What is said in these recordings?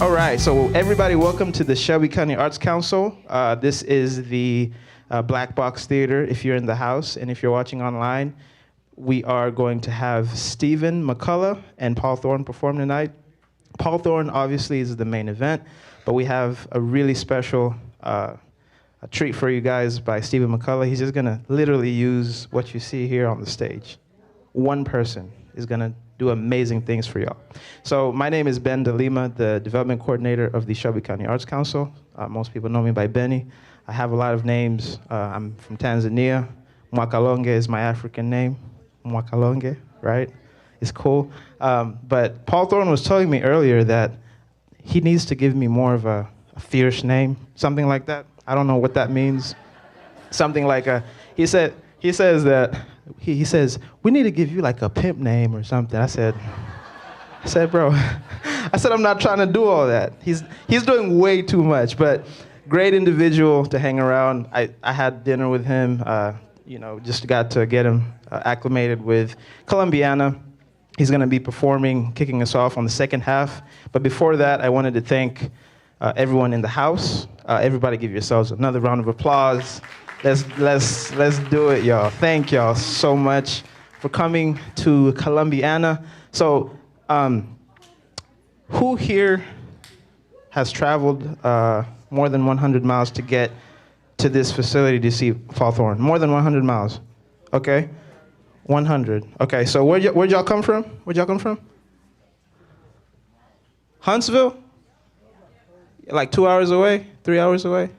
All right, so everybody, welcome to the Shelby County Arts Council. This is the Black Box Theater if you're in the house, and if you're watching online, we are going to have Stephen McCullough and Paul Thorn perform tonight. Paul Thorn obviously is the main event, but we have a really special a treat for you guys by Stephen McCullough. He's just gonna literally use what you see here on the stage. One person is gonna do amazing things for y'all. So my name is Ben De Lima, the development coordinator of the Shelby County Arts Council. Most people know me by Benny. I have a lot of names. I'm from Tanzania. Mwakalonge is my African name. Mwakalonge, right? It's cool. But Paul Thorn was telling me earlier that he needs to give me more of a fierce name, something like that. I don't know what that means. Something like he says, we need to give you like a pimp name or something. I said, bro, I'm not trying to do all that. He's doing way too much, but great individual to hang around. I had dinner with him, just got to get him acclimated with Columbiana. He's gonna be performing, kicking us off on the second half. But before that, I wanted to thank everyone in the house. Everybody give yourselves another round of applause. Let's do it, y'all. Thank y'all so much for coming to Columbiana. So, who here has traveled more than 100 miles to get to this facility to see Paul Thorn? More than 100 miles, okay? 100, okay, so where'd y'all come from? Where'd y'all come from? Huntsville? Like 2 hours away, 3 hours away?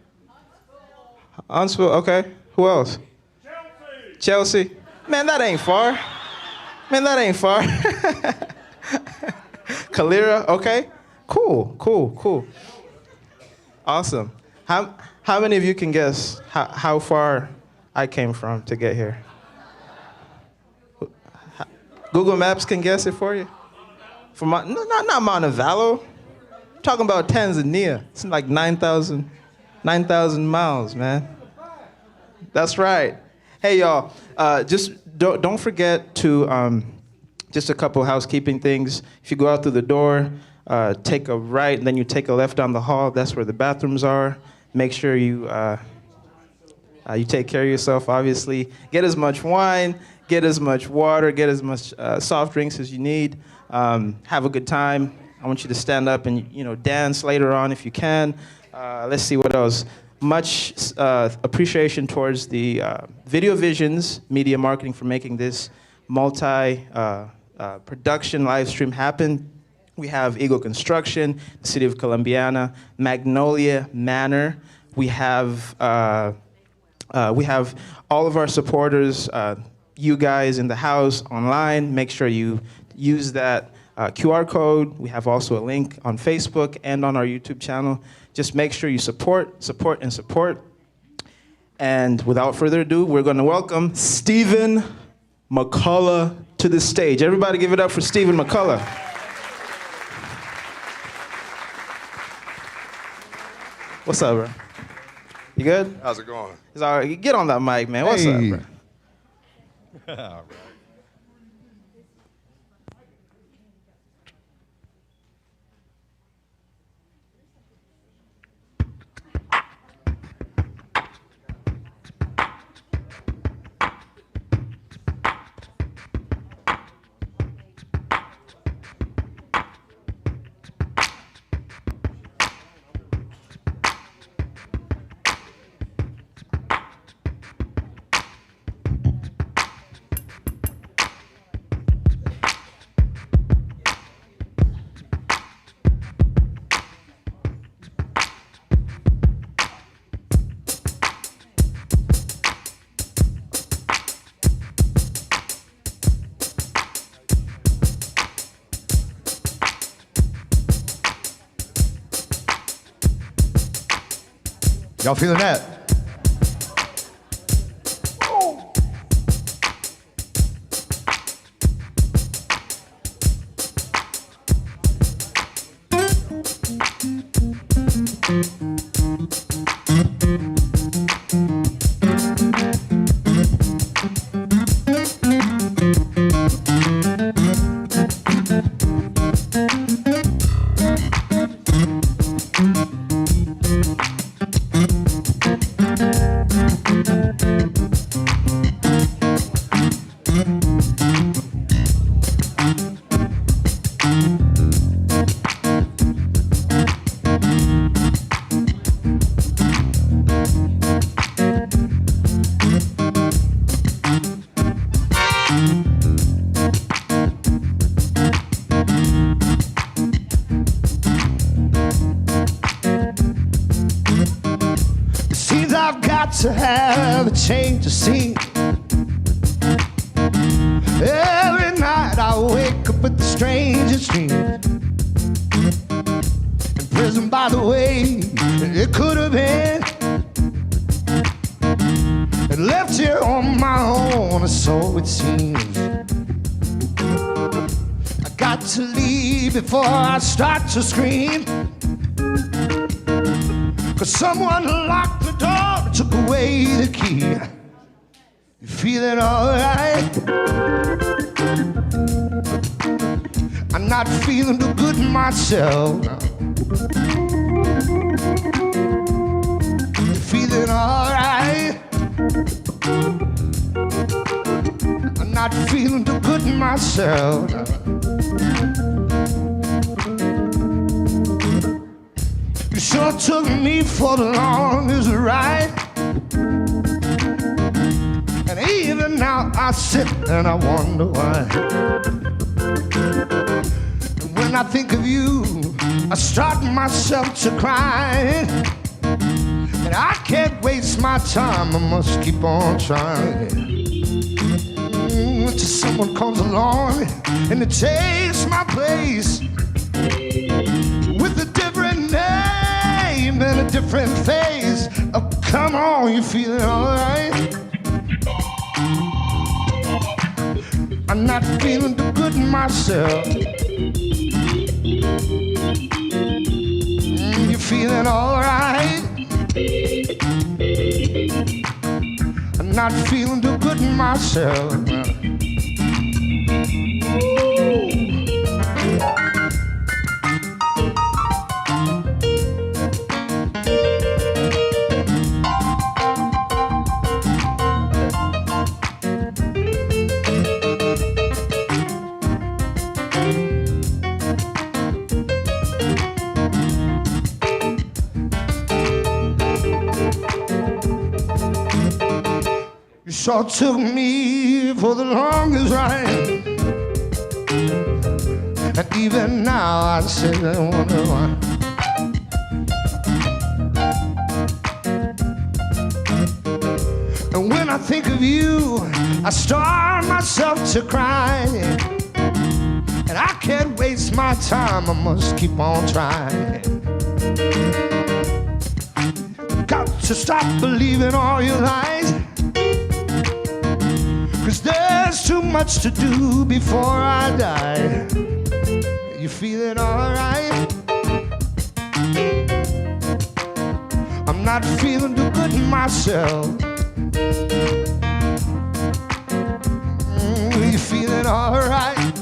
Huntsville, okay. Who else? Chelsea. Man, that ain't far. Calera, okay. Cool. Awesome. How many of you can guess how far I came from to get here? Google Maps can guess it for you? Not Montevallo. I'm talking about Tanzania. It's like 9,000 miles, man. That's right. Hey, y'all, just don't forget to, just a couple housekeeping things. If you go out through the door, take a right, and then you take a left down the hall. That's where the bathrooms are. Make sure you take care of yourself, obviously. Get as much wine, get as much water, get as much soft drinks as you need. Have a good time. I want you to stand up and dance later on if you can. Let's see what else. Much appreciation towards the Video Visions Media Marketing for making this multi-production live stream happen. We have Eagle Construction, the City of Columbiana, Magnolia Manor. We have all of our supporters, you guys in the house, online. Make sure you use that QR code. We have also a link on Facebook and on our YouTube channel. Just make sure you support. And without further ado, we're going to welcome Stephen McCullough to the stage. Everybody give it up for Stephen McCullough. What's up, bro? You good? How's it going? It's all right. Get on that mic, man. What's up, bro? All right. Y'all feeling that? to have a change of scene. Every night I wake up with the strangest dreams. In prison, by the way, it could have been. And left here on my own, so it seems. I got to leave before I start to scream. 'Cause someone locked the door, took away the key. You feeling alright? I'm not feeling too good myself. You feeling alright? I'm not feeling too good myself. You sure took me for the longest ride. And even now I sit and I wonder why. And when I think of you, I start myself to cry. And I can't waste my time, I must keep on trying. Until someone comes along and it takes my place with a different name and a different face. Oh, come on, you feeling alright? I'm not feeling too good myself. You feeling alright? I'm not feeling too good myself. Sure took me for the longest ride. And even now I sit and wonder why. And when I think of you, I start myself to cry. And I can't waste my time, I must keep on trying. Got to stop believing all your lies. 'Cause there's too much to do before I die. You feeling alright? I'm not feeling too good myself. You feeling alright?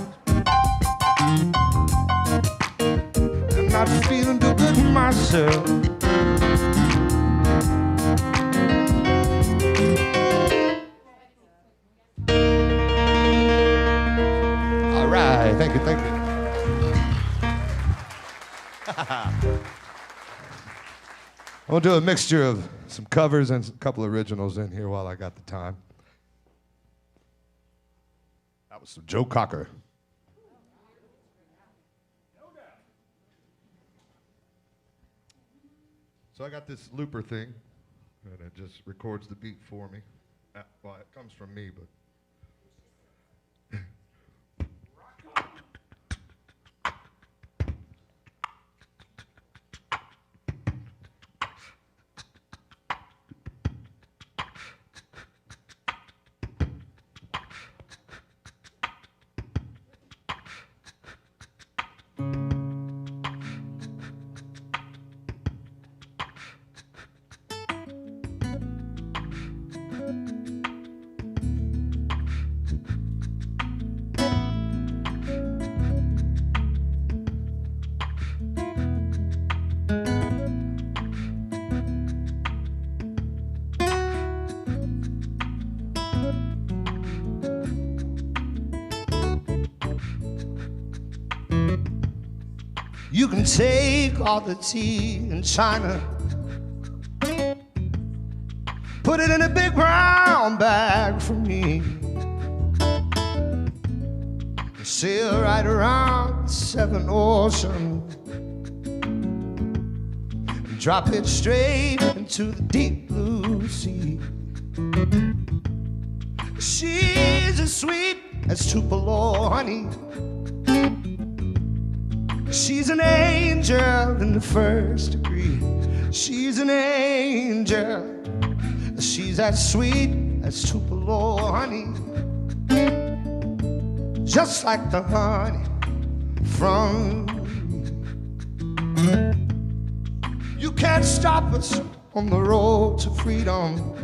I'm not feeling too good myself. Thank you, thank you. We'll do a mixture of some covers and a couple originals in here while I got the time. That was some Joe Cocker. So I got this looper thing, and it just records the beat for me. Well, it comes from me, but you can take all the tea in China, put it in a big brown bag for me, and sail right around the 7 oceans. drop it straight into the deep blue sea. She's as sweet as Tupelo honey. She's an angel in the first degree. She's an angel. She's as sweet as Tupelo honey. Just like the honey from me. You can't stop us on the road to freedom.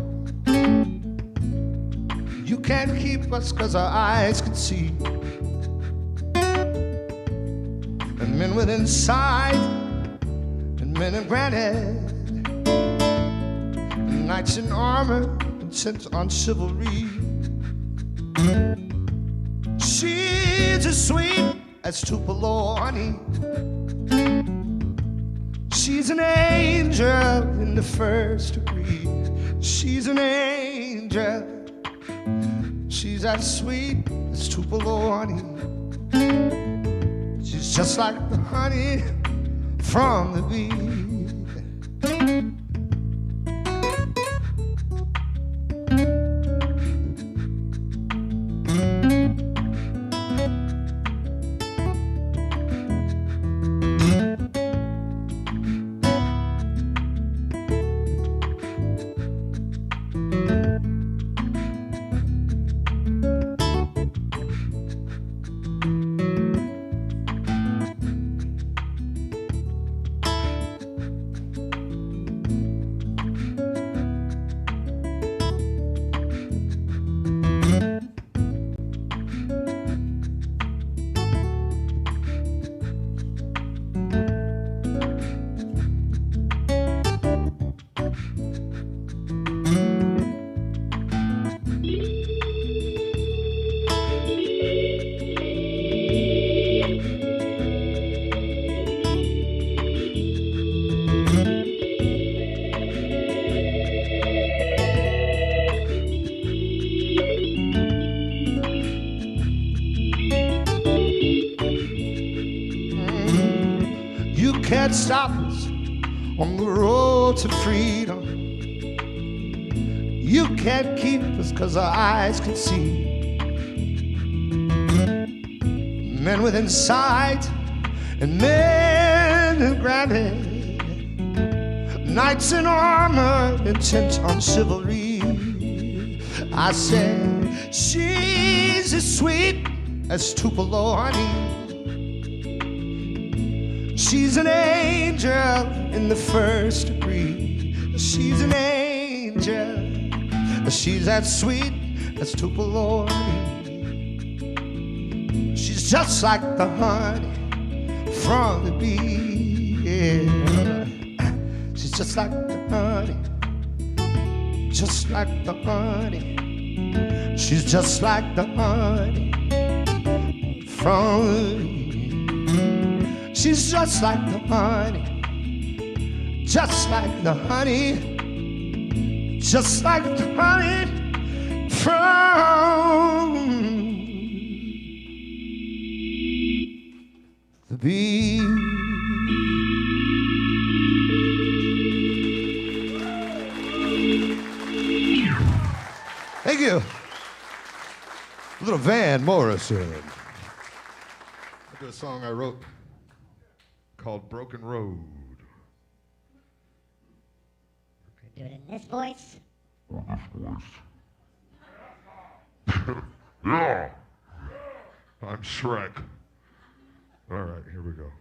You can't keep us 'cause our eyes can see. And men with insight and men in granite, and knights in armor intent on chivalry. She's as sweet as Tupelo honey. She's an angel in the first degree. She's an angel. She's as sweet as Tupelo honey. She's just like the honey from the bee. Can't stop us on the road to freedom. You can't keep us 'cause our eyes can see. Men with insight and men in granite, knights in armor intent on chivalry. I said she's as sweet as Tupelo honey. She's an angel in the first degree. She's an angel. She's as sweet as Tupelo honey. She's just like the honey from the bee. Yeah. She's just like the honey. Just like the honey. She's just like the honey from the bee. She's just like the honey, just like the honey, just like the honey from the bee. Thank you. Little Van Morrison. I did a song I wrote called Broken Road. Do it in this voice. Yeah. I'm Shrek. All right, here we go.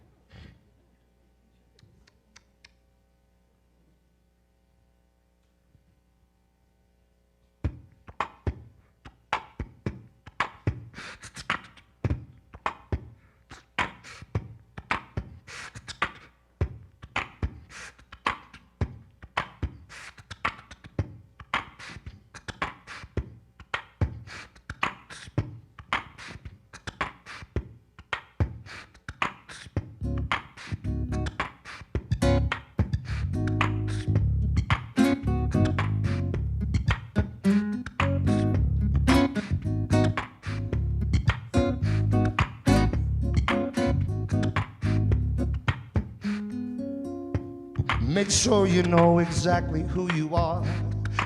Make sure you know exactly who you are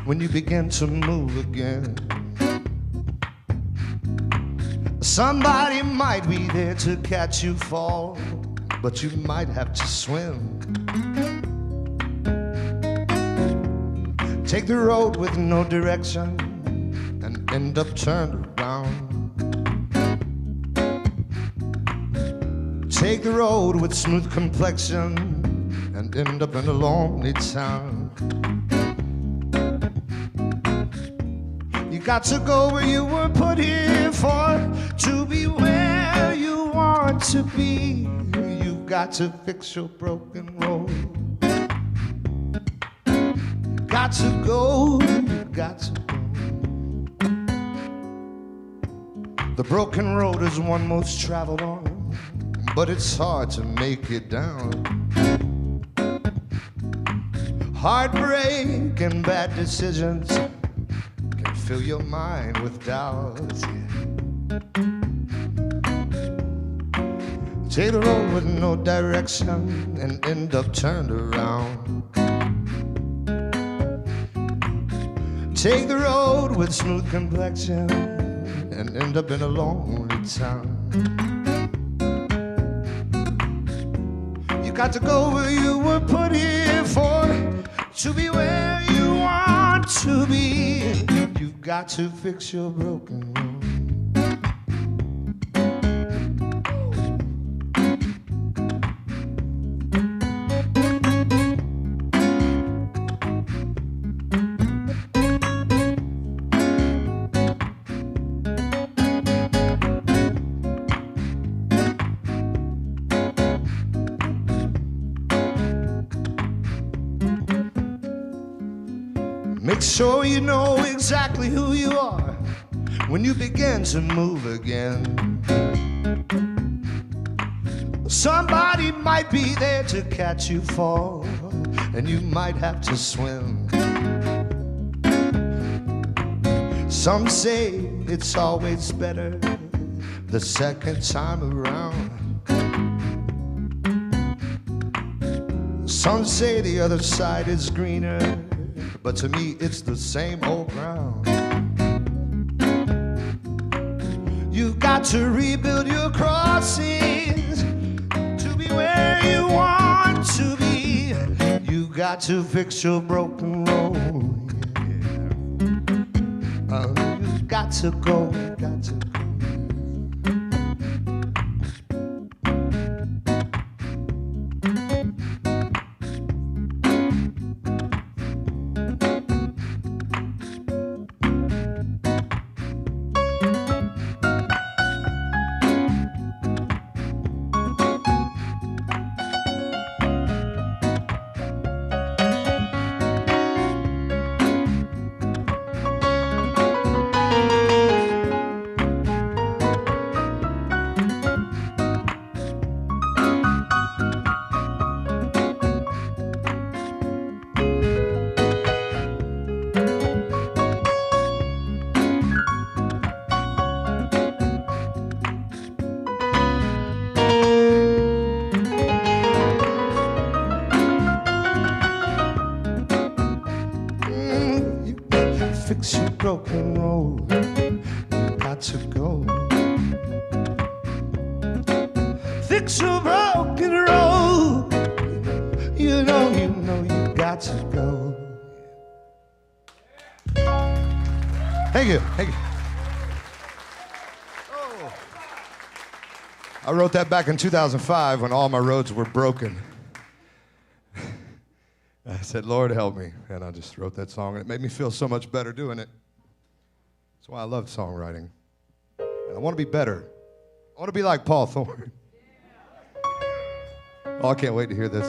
when you begin to move again. Somebody might be there to catch you fall, but you might have to swim. Take the road with no direction and end up turned around. Take the road with smooth complexion and end up in a lonely town. You got to go where you were put here for, to be where you want to be. You got to fix your broken road. Got to go, got to go. The broken road is one most traveled on, but it's hard to make it down. Heartbreak and bad decisions can fill your mind with doubts. Take the road with no direction and end up turned around. Take the road with smooth complexion and end up in a lonely town. You got to go where you were put here for, to be where you want to be. You've got to fix your broken road. Make sure you know exactly who you are when you begin to move again. Somebody might be there to catch you fall, and you might have to swim. Some say it's always better the second time around. Some say the other side is greener, but to me it's the same old ground. You got to rebuild your crossings to be where you want to be. You got to fix your broken road. You got to go, got to go. Fix your broken road, you got to go. Fix your broken road, you know you got to go. Thank you, thank you. Oh. I wrote that back in 2005 when all my roads were broken. I said, Lord, help me. And I just wrote that song, and it made me feel so much better doing it. That's why I love songwriting. And I want to be better. I want to be like Paul Thorn. Oh, I can't wait to hear this.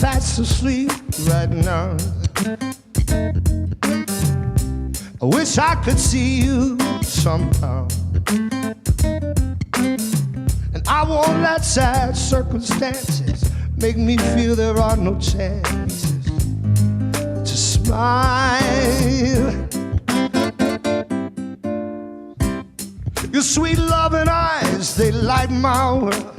fast asleep right now. I wish I could see you somehow. And I won't let sad circumstances make me feel there are no chances to smile. Your sweet loving eyes, they light my world.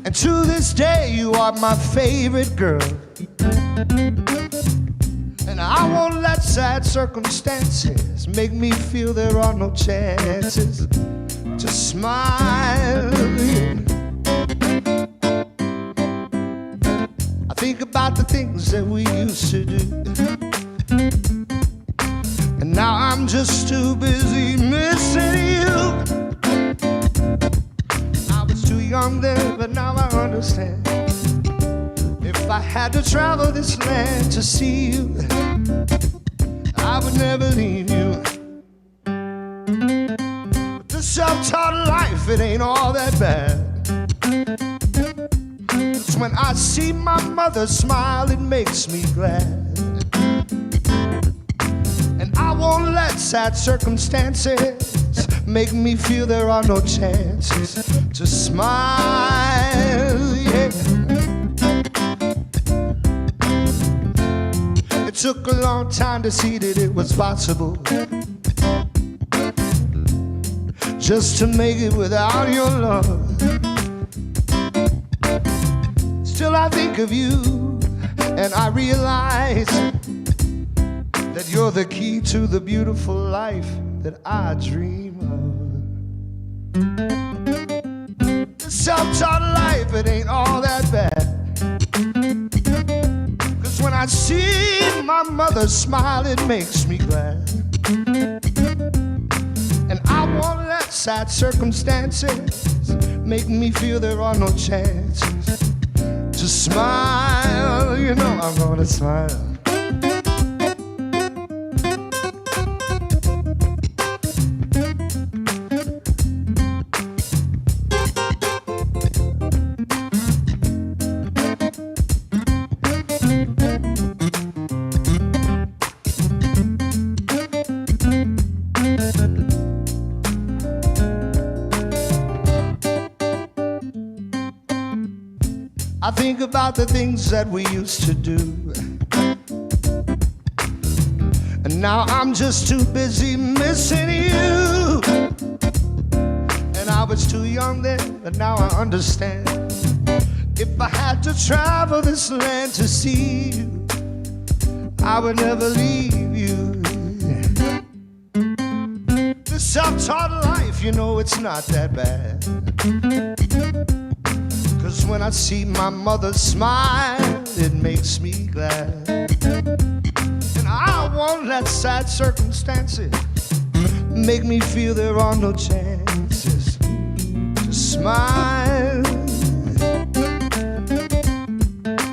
And to this day, you are my favorite girl. And I won't let sad circumstances make me feel there are no chances to smile. I think about the things that we used to do, and now I'm just too busy missing you. I was too young then, but now I understand. If I had to travel this land to see you, I would never leave you. But the self-taught life, it ain't all that bad. 'Cause when I see my mother smile, it makes me glad. And I won't let sad circumstances make me feel there are no chances to smile, yeah. It took a long time to see that it was possible, just to make it without your love. Still I think of you, and I realize that you're the key to the beautiful life that I dream of. The self-taught life, it ain't all that bad. 'Cause when I see my mother smile, it makes me glad. And I won't let sad circumstances make me feel there are no chances to smile. You know I'm gonna smile. I think about the things that we used to do, and now I'm just too busy missing you. And I was too young then, but now I understand. If I had to travel this land to see you, I would never leave you. The self-taught life, you know, it's not that bad. 'Cause when I see my mother smile, it makes me glad. And I won't let sad circumstances make me feel there are no chances to smile.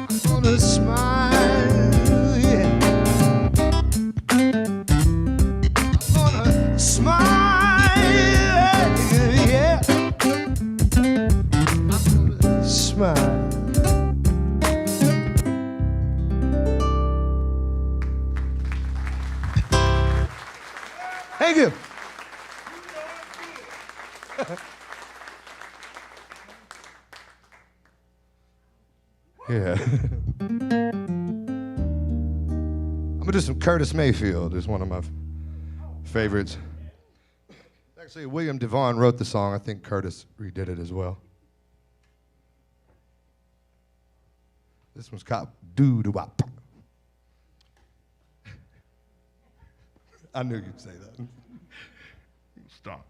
I'm gonna smile, yeah. I'm gonna smile, yeah. Smile. Thank you. Yeah. I'm gonna do some Curtis Mayfield. It's one of my favorites. Actually, William Devon wrote the song. I think Curtis redid it as well. This one's called Doo-Doo-Wop. I knew you'd say that. Stop.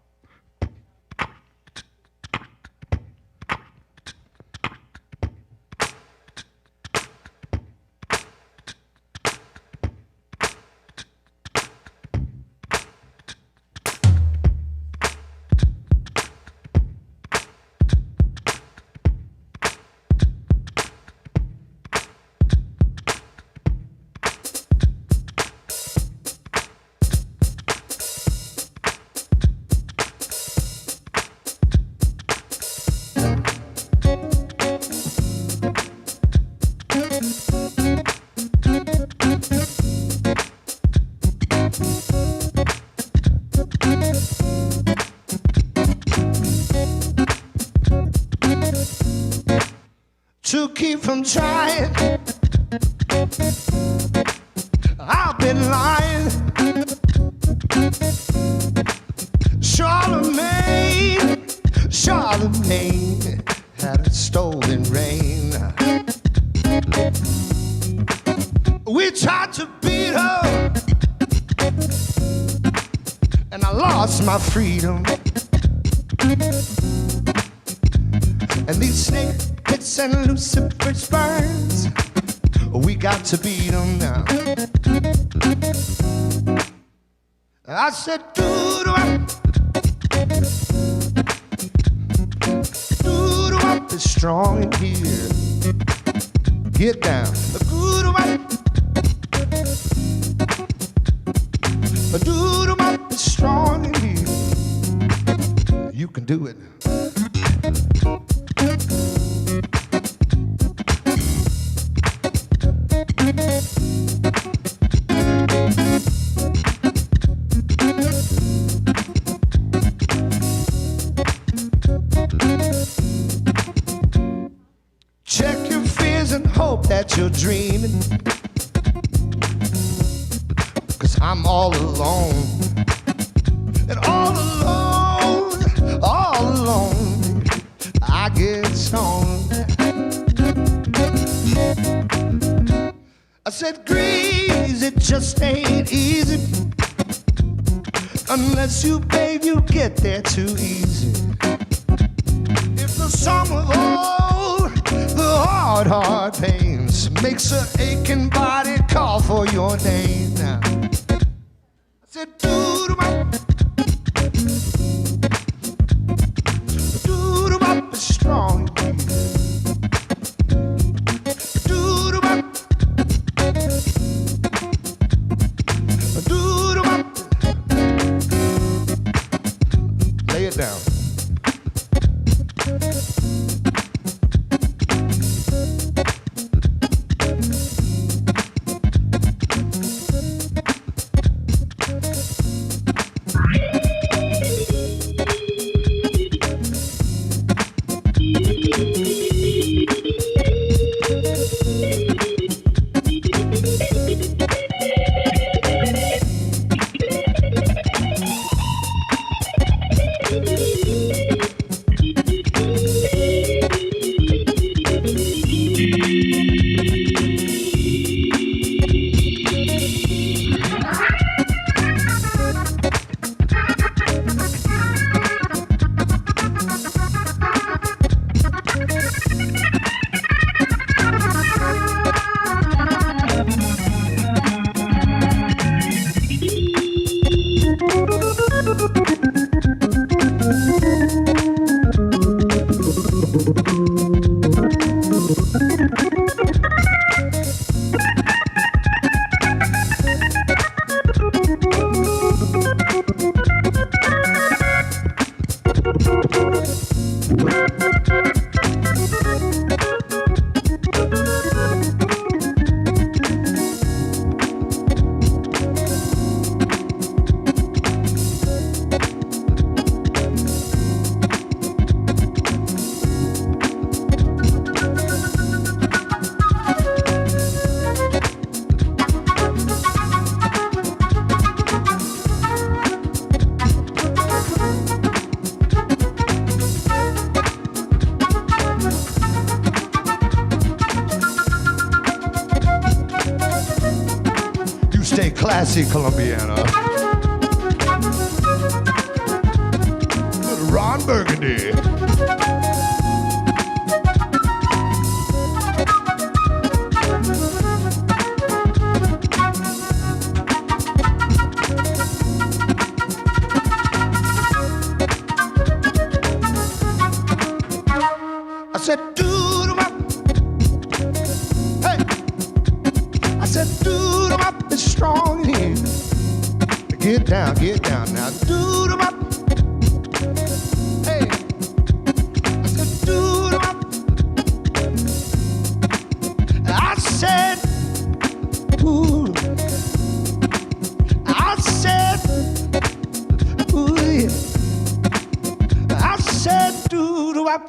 to keep from trying. I've been lying. Charlemagne had a stolen rain. We tried to beat her, and I lost my freedom. And these snake pits and Lucifer's burns, we got to beat them now. I said, doo-doo-up, doo-doo-up is strong in here. Get down. Doo-doo-up, doo-doo-up is strong in here. You can do it. Check your fears and hope that you're dreaming, 'cause I'm all alone. And all alone, I get stoned. I said, grease, it just ain't easy. Unless you, babe, you get there too easy. If the sum of all the hard pains makes an aching body call for your name now. I said, doo-doo-bop, doo-doo-bop is strong. Doo-doo-bop, doo-doo-bop. Lay it down. Classy Colombiana. Little Ron Burgundy. I said, doo-doo-bop. Hey. I said, doo-doo-bop is strong in here. Get down now. Doo-doo-bop. Hey. I said, doo-doo-bop. I said, ooh. I said, ooh, yeah. I said, doo-doo-bop.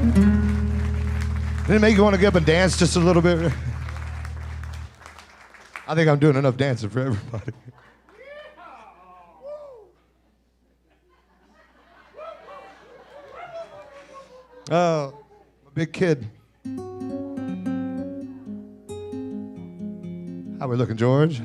Did it make you want to get up and dance just a little bit? I think I'm doing enough dancing for everybody. Oh, I'm a big kid. How we looking, George?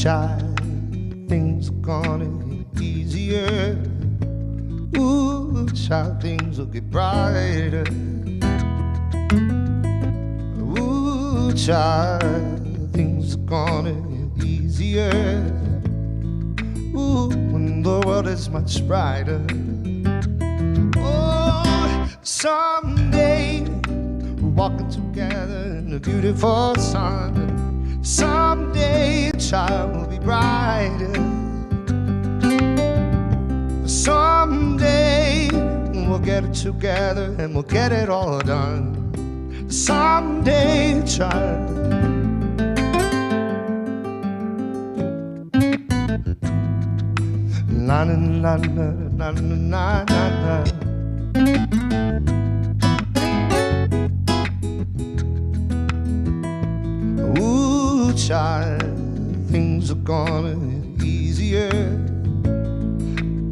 Child, things are gonna get easier. Ooh, child, things will get brighter. Ooh, child, things are gonna get easier. Ooh, when the world is much brighter. Oh, someday we're walking together in a beautiful sun. Someday a child will be brighter. Someday we'll get it together and we'll get it all done. Someday, child. Na na na na na na na na. Child, things are gonna get easier.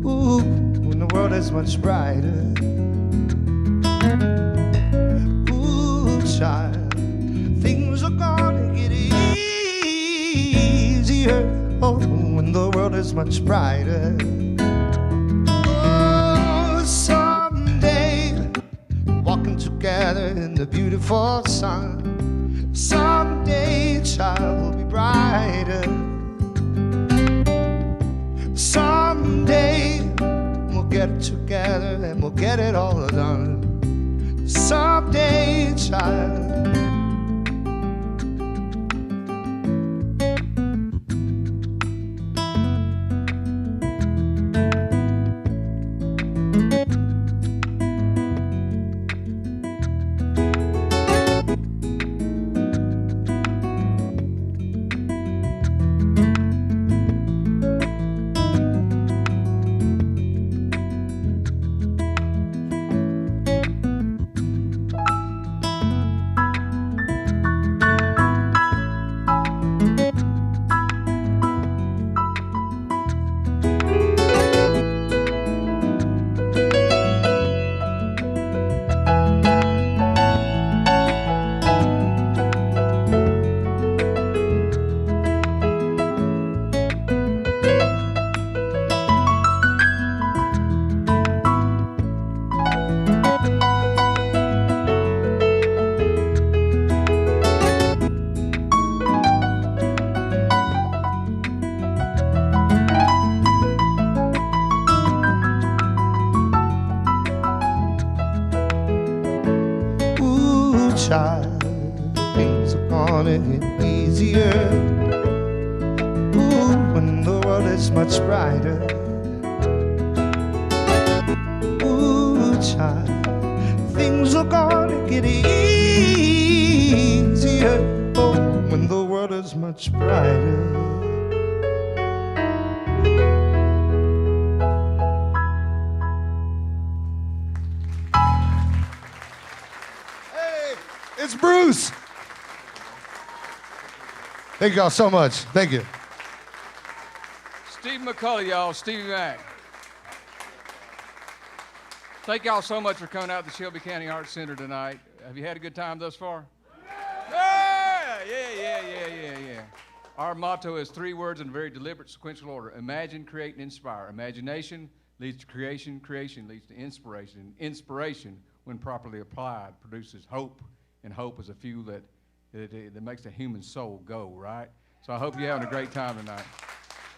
Ooh, when the world is much brighter. Ooh, child, things are gonna get easier. Oh, when the world is much brighter. Oh, someday, walking together in the beautiful sun. Someday, child, will be brighter. Someday, we'll get it together and we'll get it all done. Someday, child. Child, things are gonna get easier. Ooh, when the world is much brighter. Ooh, child, things are gonna get easier. Oh, when the world is much brighter. It's Bruce. Thank y'all so much. Thank you. Steve McCullough, y'all. Stevie Mac. Thank y'all so much for coming out to the Shelby County Arts Center tonight. Have you had a good time thus far? Yeah. Our motto is 3 words in a very deliberate sequential order. Imagine, create, and inspire. Imagination leads to creation. Creation leads to inspiration. And inspiration, when properly applied, produces hope. And hope is a fuel that makes the human soul go, right? So I hope you're having a great time tonight.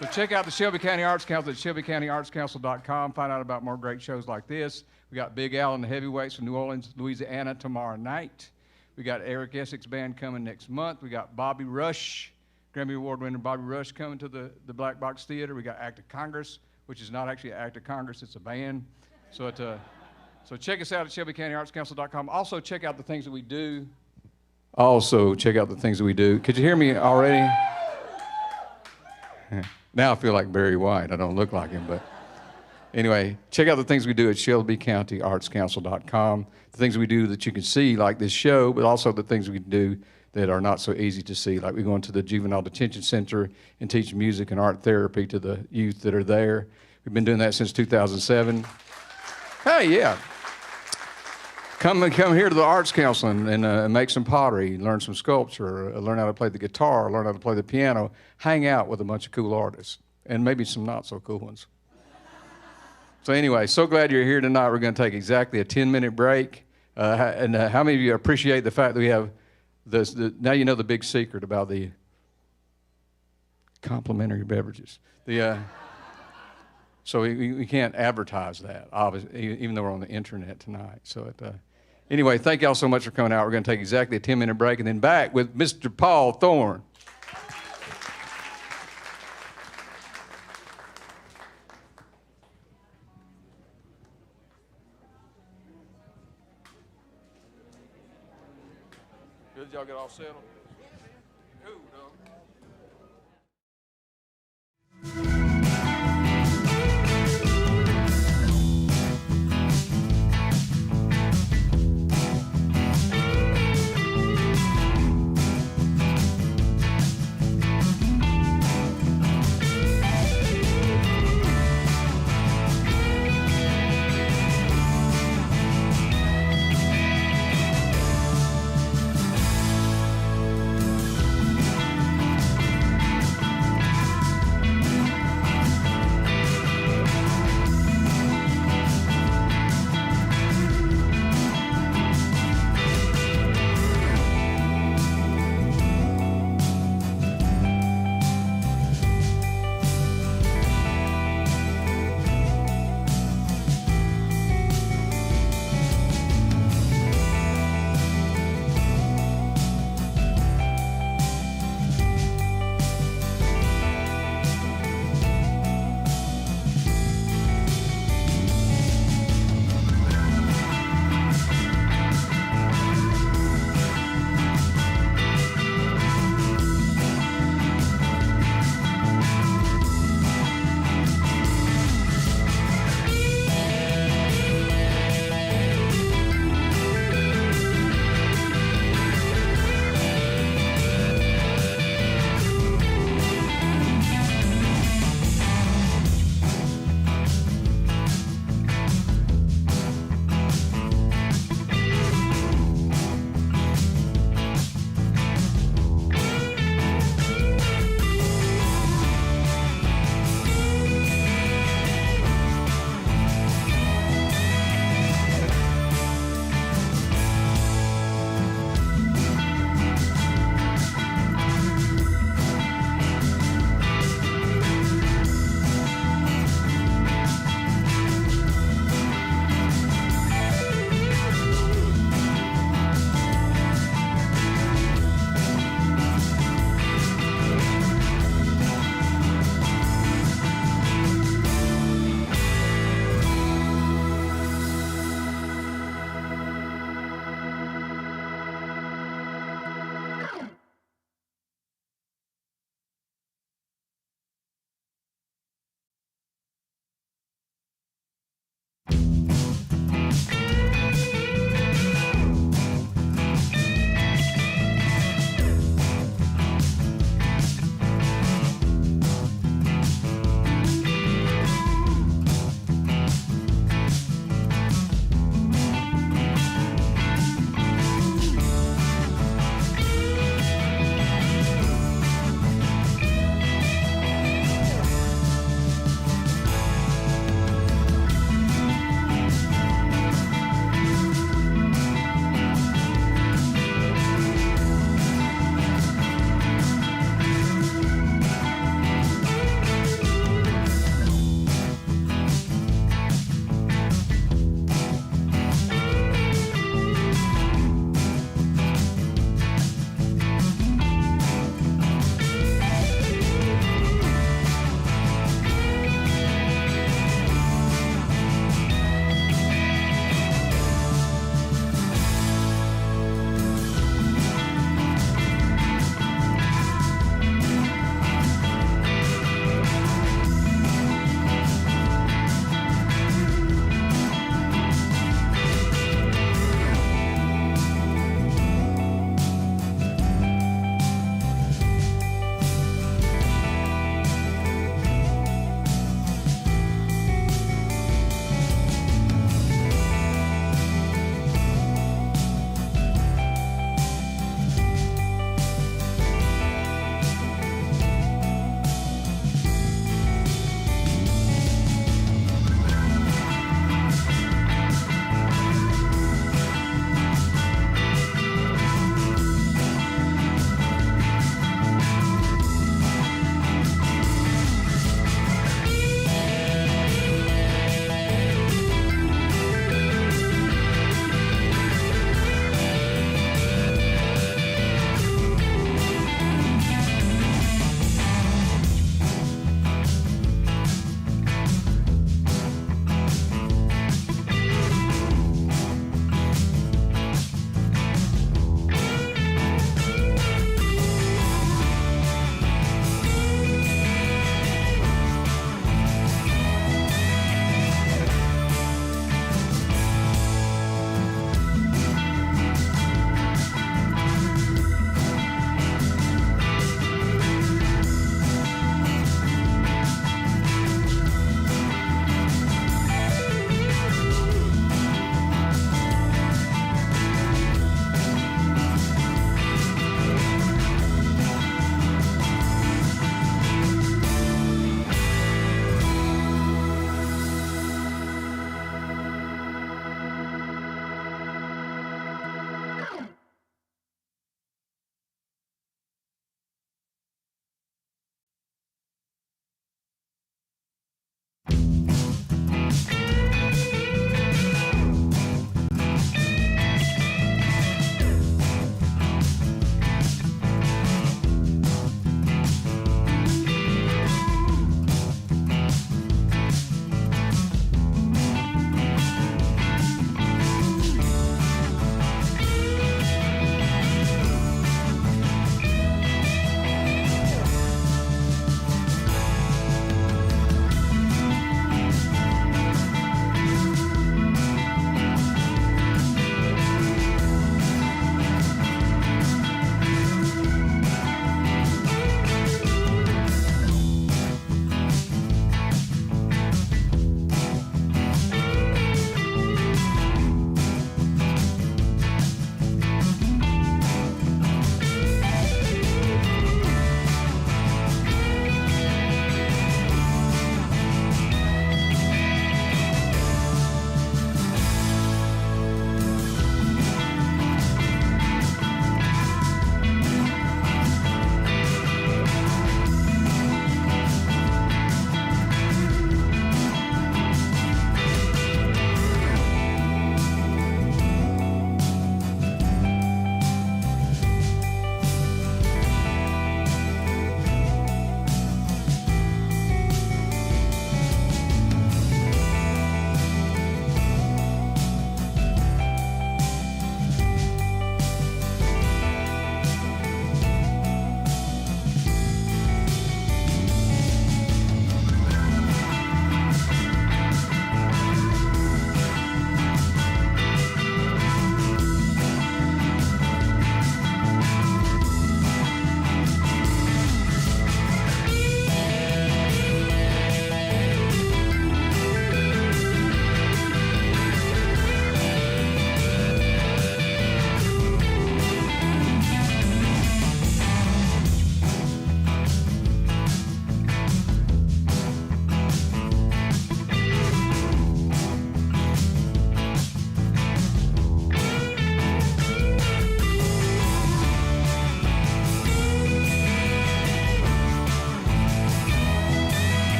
So check out the Shelby County Arts Council at shelbycountyartscouncil.com. Find out about more great shows like this. We got Big Al and the Heavyweights from New Orleans, Louisiana tomorrow night. We got Eric Essex Band coming next month. We got Bobby Rush, Grammy Award winner Bobby Rush, coming to the Black Box Theater. We got Act of Congress, which is not actually an Act of Congress, it's a band. So check us out at shelbycountyartscouncil.com. Also check out the things that we do. Could you hear me already? Now I feel like Barry White. I don't look like him, but anyway, check out the things we do at shelbycountyartscouncil.com. The things we do that you can see, like this show, but also the things we do that are not so easy to see, like we go into the Juvenile Detention Center and teach music and art therapy to the youth that are there. We've been doing that since 2007. Hey, yeah. Come here to the Arts Council and make some pottery, learn some sculpture, learn how to play the guitar, learn how to play the piano, hang out with a bunch of cool artists, and maybe some not so cool ones. So anyway, so glad you're here tonight. We're going to take exactly a 10-minute break. How many of you appreciate the fact that we have now you know the big secret about the complimentary beverages. So we can't advertise that, obviously, even though we're on the internet tonight. So anyway, thank y'all so much for coming out. We're going to take exactly a 10-minute break and then back with Mr. Paul Thorn. Good, y'all get all settled? Cool, dog.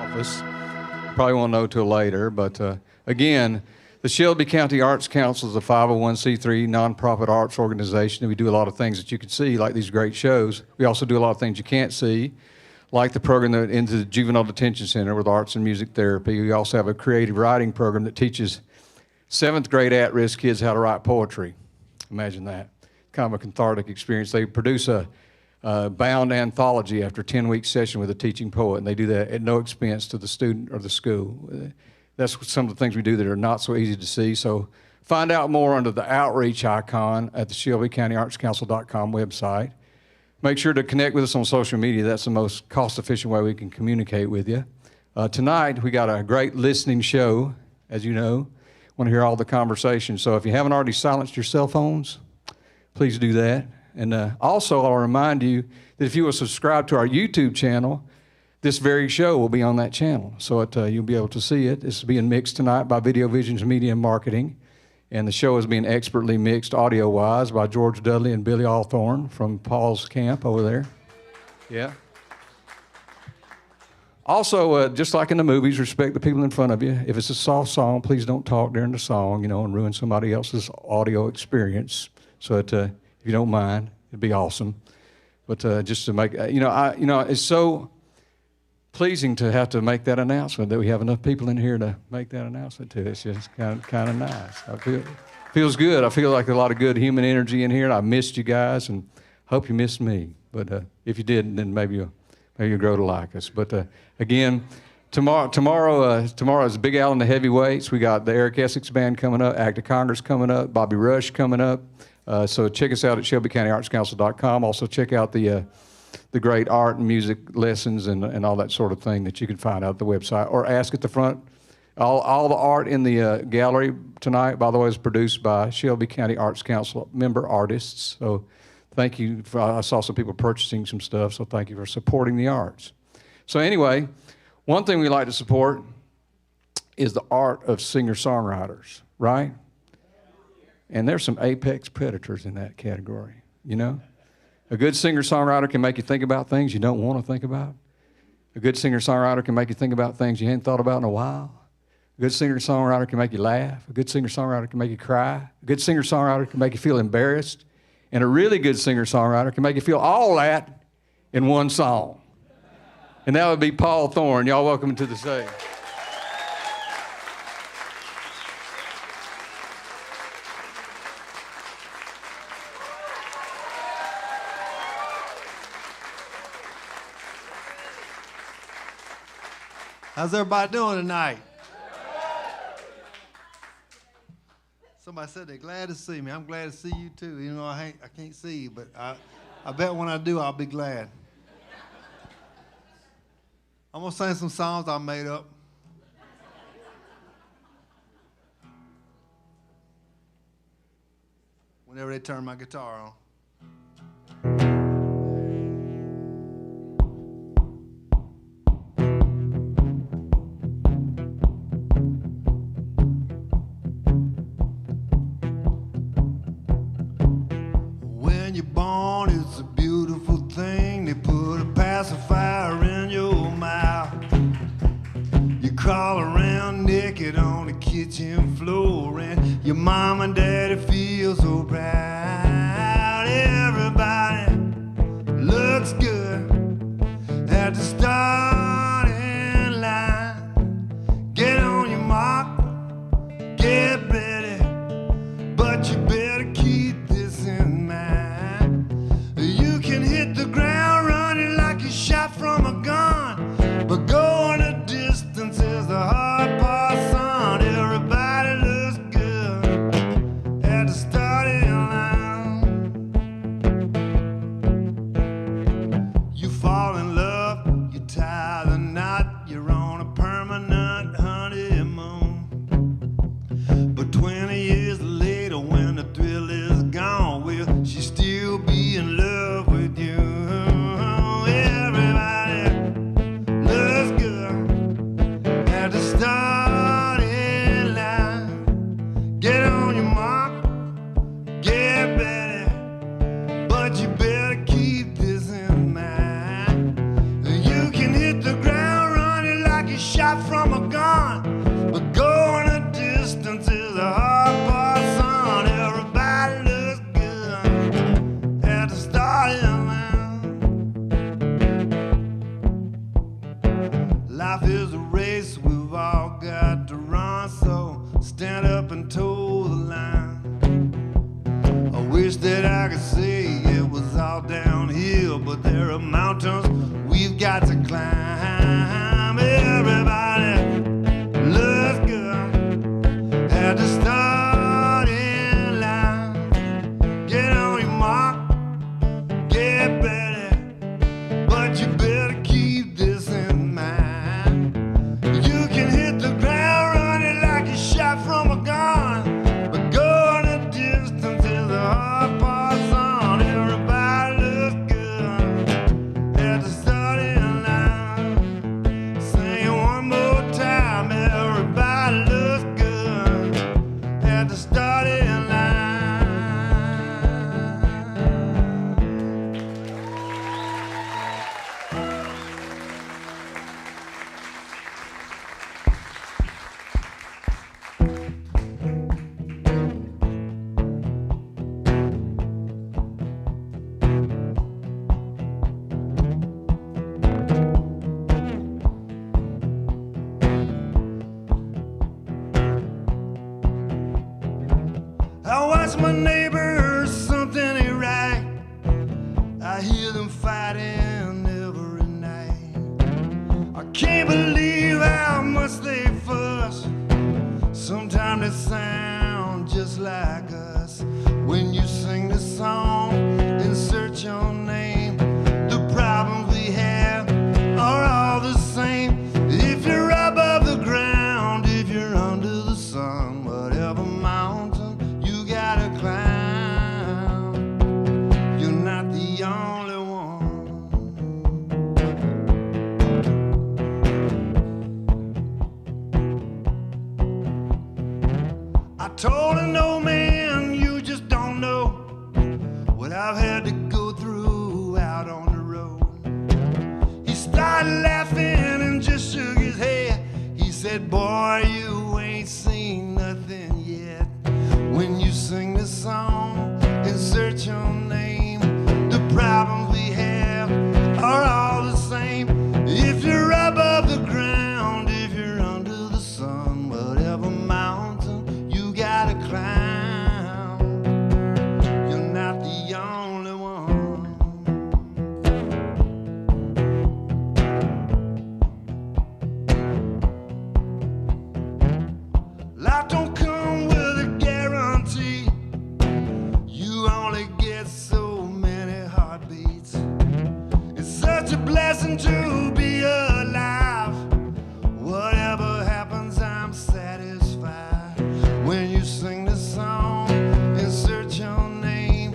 office. Probably won't know till later, but again, the Shelby County Arts Council is a 501c3 nonprofit arts organization. We do a lot of things that you can see, like these great shows. We also do a lot of things you can't see, like the program that into the Juvenile Detention Center with arts and music therapy. We also have a creative writing program that teaches 7th grade at-risk kids how to write poetry. Imagine that. Kind of a cathartic experience. They produce a bound anthology after a 10-week session with a teaching poet, and they do that at no expense to the student or the school. That's some of the things we do that are not so easy to see. So find out more under the outreach icon at the ShelbyCountyArtsCouncil.com website. Make sure to connect with us on social media. That's the most cost-efficient way we can communicate with you. Tonight, we got a great listening show, as you know. Want to hear all the conversations. So if you haven't already silenced your cell phones, please do that. And also, I'll remind you that if you will subscribe to our YouTube channel, this very show will be on that channel. So you'll be able to see it. This is being mixed tonight by Video Visions Media and Marketing. And the show is being expertly mixed audio-wise by George Dudley and Billy Thorn from Paul's camp over there. Yeah. Also, just like in the movies, respect the people in front of you. If it's a soft song, please don't talk during the song, and ruin somebody else's audio experience. So if you don't mind, it'd be awesome. But just to make, it's so pleasing to have to make that announcement that we have enough people in here to make that announcement too. It's just kind of nice. Feels good. I feel like a lot of good human energy in here, and I missed you guys, and hope you missed me. But if you didn't, then maybe you'll grow to like us. But again, tomorrow is Big Al and the Heavyweights. We got the Eric Essex Band coming up, Act of Congress coming up, Bobby Rush coming up. So check us out at ShelbyCountyArtsCouncil.com. Also check out the great art and music lessons and all that sort of thing that you can find out at the website, or ask at the front. All the art in the gallery tonight, by the way, is produced by Shelby County Arts Council member artists. So thank you. I saw some people purchasing some stuff, so thank you for supporting the arts. So anyway, one thing we like to support is the art of singer-songwriters, right? And there's some apex predators in that category, A good singer-songwriter can make you think about things you don't want to think about. A good singer-songwriter can make you think about things you hadn't thought about in a while. A good singer-songwriter can make you laugh. A good singer-songwriter can make you cry. A good singer-songwriter can make you feel embarrassed. And a really good singer-songwriter can make you feel all that in one song. And that would be Paul Thorn. Y'all welcome to the stage. How's everybody doing tonight? Somebody said they're glad to see me. I'm glad to see you too. Even though I can't see you, but I bet when I do, I'll be glad. I'm gonna sing some songs I made up. Whenever they turn my guitar on. Crawl around naked on the kitchen floor, and your mom and daddy feel so proud. Everybody looks good at the starting line. Get on your mark, get ready, but you better keep this in mind. You can hit the ground running like you shot from a gun, but going a distance is the hard part, son. Everybody looks good at the starting line. hill, but there are mountains we've got to climb. Everybody loves good at the starting line. Get on your mark, get ready, but you better keep this in mind. You can hit the ground running like a shot from a gun, but going a distance is the hard part's on. Everybody looks good at the starting line. Sing it one more time. Everybody looks good at the starting line. I watch my neighbors, something ain't right. I hear them fighting every night. I can't believe how much they fuss. Sometimes they sound just like us. When you sing this song, insert your name. The problems we have are all the same. If you're above the ground, if you're under the sun, whatever mountain you gotta climb, you're not the only one. I told an old man, you just don't know what I've had to go through out on the road. He started laughing and just shook his head. He said, boy, you ain't seen nothing yet. When you sing this song, insert your name. The problems we have are all the same. If you're above the ground, if you're under the sun, whatever mountain you gotta climb, you're not the only one. Life don't come with a guarantee. You only get so many heartbeats. It's such a blessing to be alive. Whatever happens, I'm satisfied. When you sing this song, insert your name.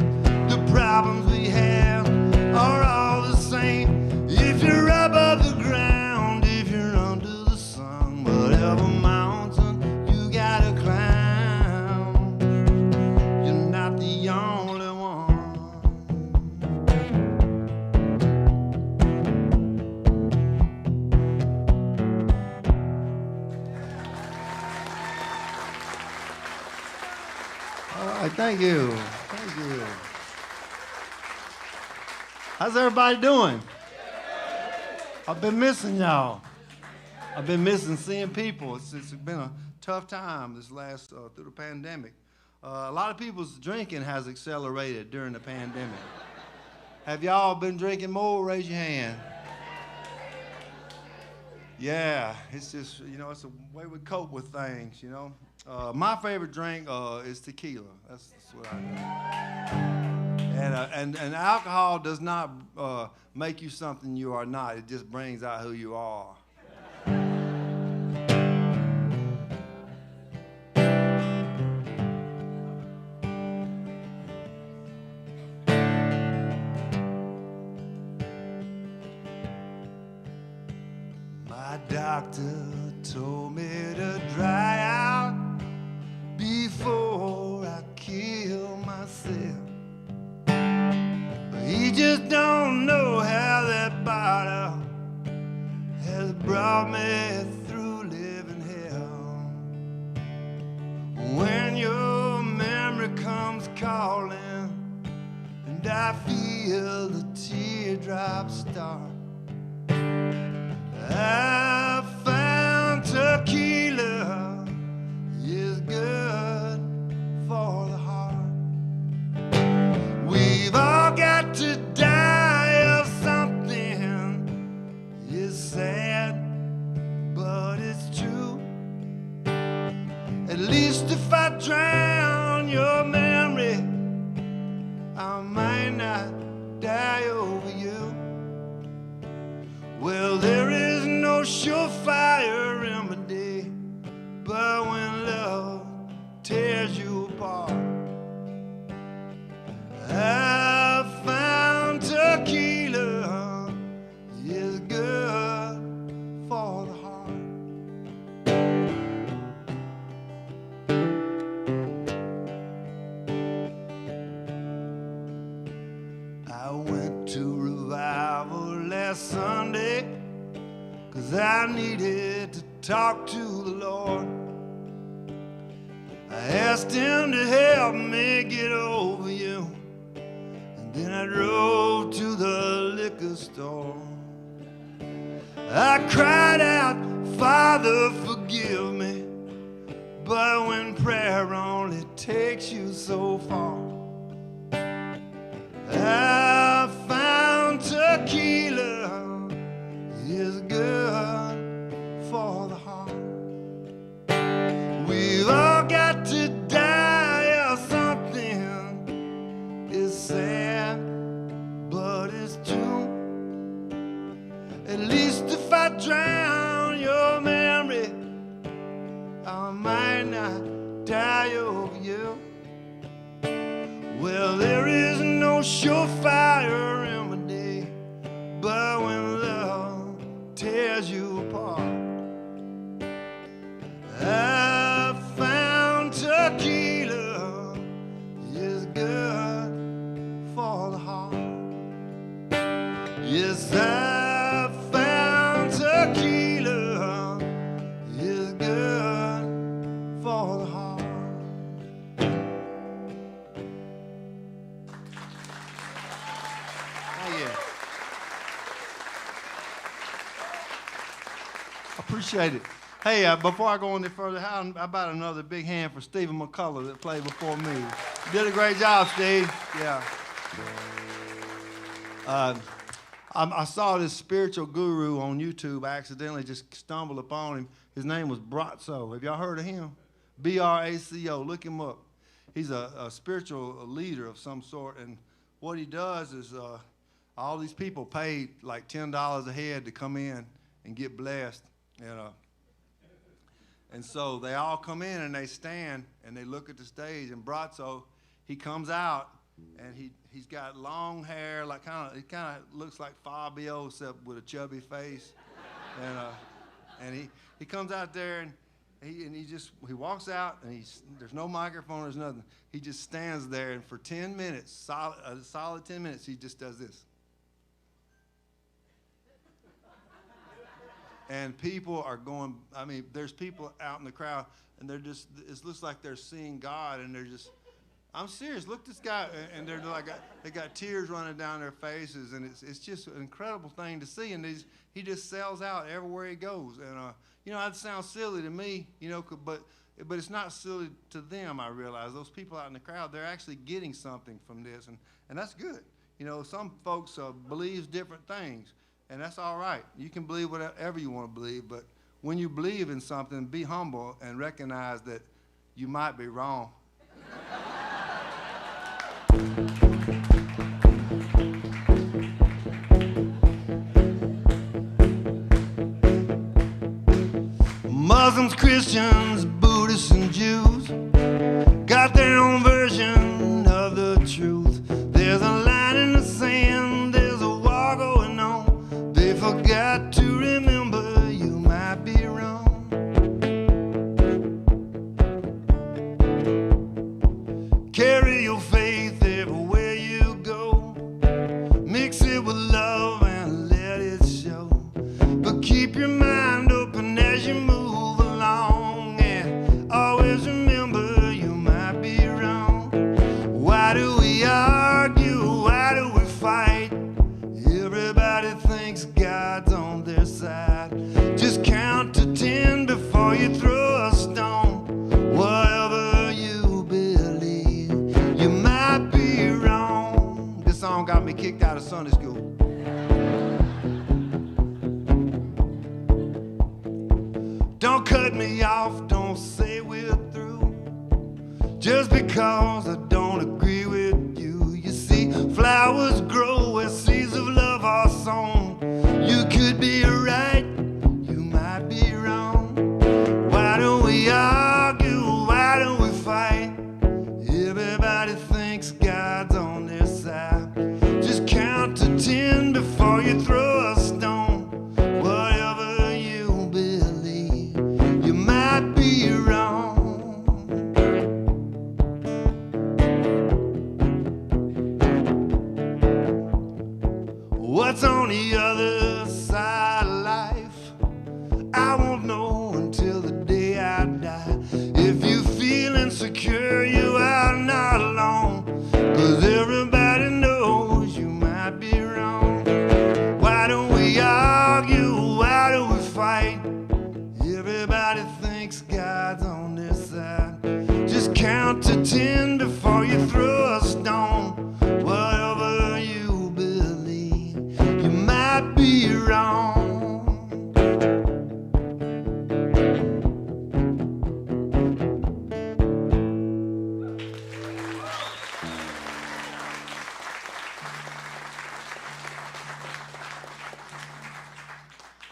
The problems we have are all the same. If you're above the ground, if you're under the sun, whatever mountain you gotta climb, you're not the only one. All right, thank you. Thank you. How's everybody doing? I've been missing y'all. I've been missing seeing people. It's been a tough time this last, through the pandemic. A lot of people's drinking has accelerated during the pandemic. Have y'all been drinking more? Raise your hand. Yeah, it's just, it's a way we cope with things, My favorite drink is tequila. That's what I do. And alcohol does not make you something you are not. It just brings out who you are. My doctor told me to dry out before I kill myself. He just don't know how that bottle has brought me through living hell. When your memory comes calling and I feel the teardrops start, I found tequila is good for the heart. We've all got to die I drown your memory, I might not die over you. Well, there is no surefire remedy, but when love tears you apart, I found tequila is good for the heart. I went to revival last Sunday, 'cause I needed to talk to the Lord. I asked him to help me get over you, and then I drove to the liquor store. I cried out, Father, forgive me, but when prayer only takes you so far, I found tequila is good for the heart. We've all got to die or something. It's sad, but it's true. At least if I drown your memory, I might not die over you. Well, there is no surefire remedy, but when love tears you apart, I found tequila is good for the heart. Yes, I found tequila is good for the heart. Oh, yeah. Appreciate it. Hey, before I go any further, how about another big hand for Stephen McCullough that played before me? You did a great job, Steve. Yeah. I saw this spiritual guru on YouTube. I accidentally just stumbled upon him. His name was Brazzo. Have y'all heard of him? B-R-A-C-O. Look him up. He's a spiritual leader of some sort, and what he does is all these people pay like $10 a head to come in and get blessed. And so they all come in and they stand and they look at the stage, and Brazzo, he comes out and he's got long hair, like he kind of looks like Fabio except with a chubby face, and he comes out there and he walks out and there's no microphone, there's nothing. He just stands there, and for 10 minutes, solid 10 minutes, he just does this. And people are going, I mean, there's people out in the crowd, and they're just, it looks like they're seeing God, and they're just, I'm serious, look this guy, and they're like, they got tears running down their faces, and it's just an incredible thing to see, and he just sells out everywhere he goes, and that sounds silly to me, but it's not silly to them, I realize. Those people out in the crowd, they're actually getting something from this, and that's good. Some folks believes different things. And that's all right. You can believe whatever you want to believe, but when you believe in something, be humble and recognize that you might be wrong. Muslims, Christians, Buddhists, and Jews got their own version of the truth. There's a line in the sand, there's a war going on. They forgot to remember you might be wrong. Carry your faith everywhere you go. Mix it with love and let it show. But keep your mind open as you move along, and always remember you might be wrong. Why do we argue? Why do we fight? Everybody thinks God's on their side. Just count to 10 before you throw a stone. Whatever you believe, you might be wrong. This song got me kicked out of Sunday school. Don't cut me off, don't say we're through. just because I don't agree with you. You see, flowers grow where seeds of love are sown. You could be right, you might be wrong. Why don't we argue? Why don't we fight? Everybody thinks God's on their side. Just count to 10 before you throw a stone. Whatever you believe, you might be wrong. What's on the other side of life? I won't know until the day I die. If you feel insecure, you are not alone. 'Cause everybody knows you might be wrong. Why don't we argue? Why do we fight? Everybody thinks God's on their side. Just count to 10 before you throw a stone. Whatever you believe, you might be wrong.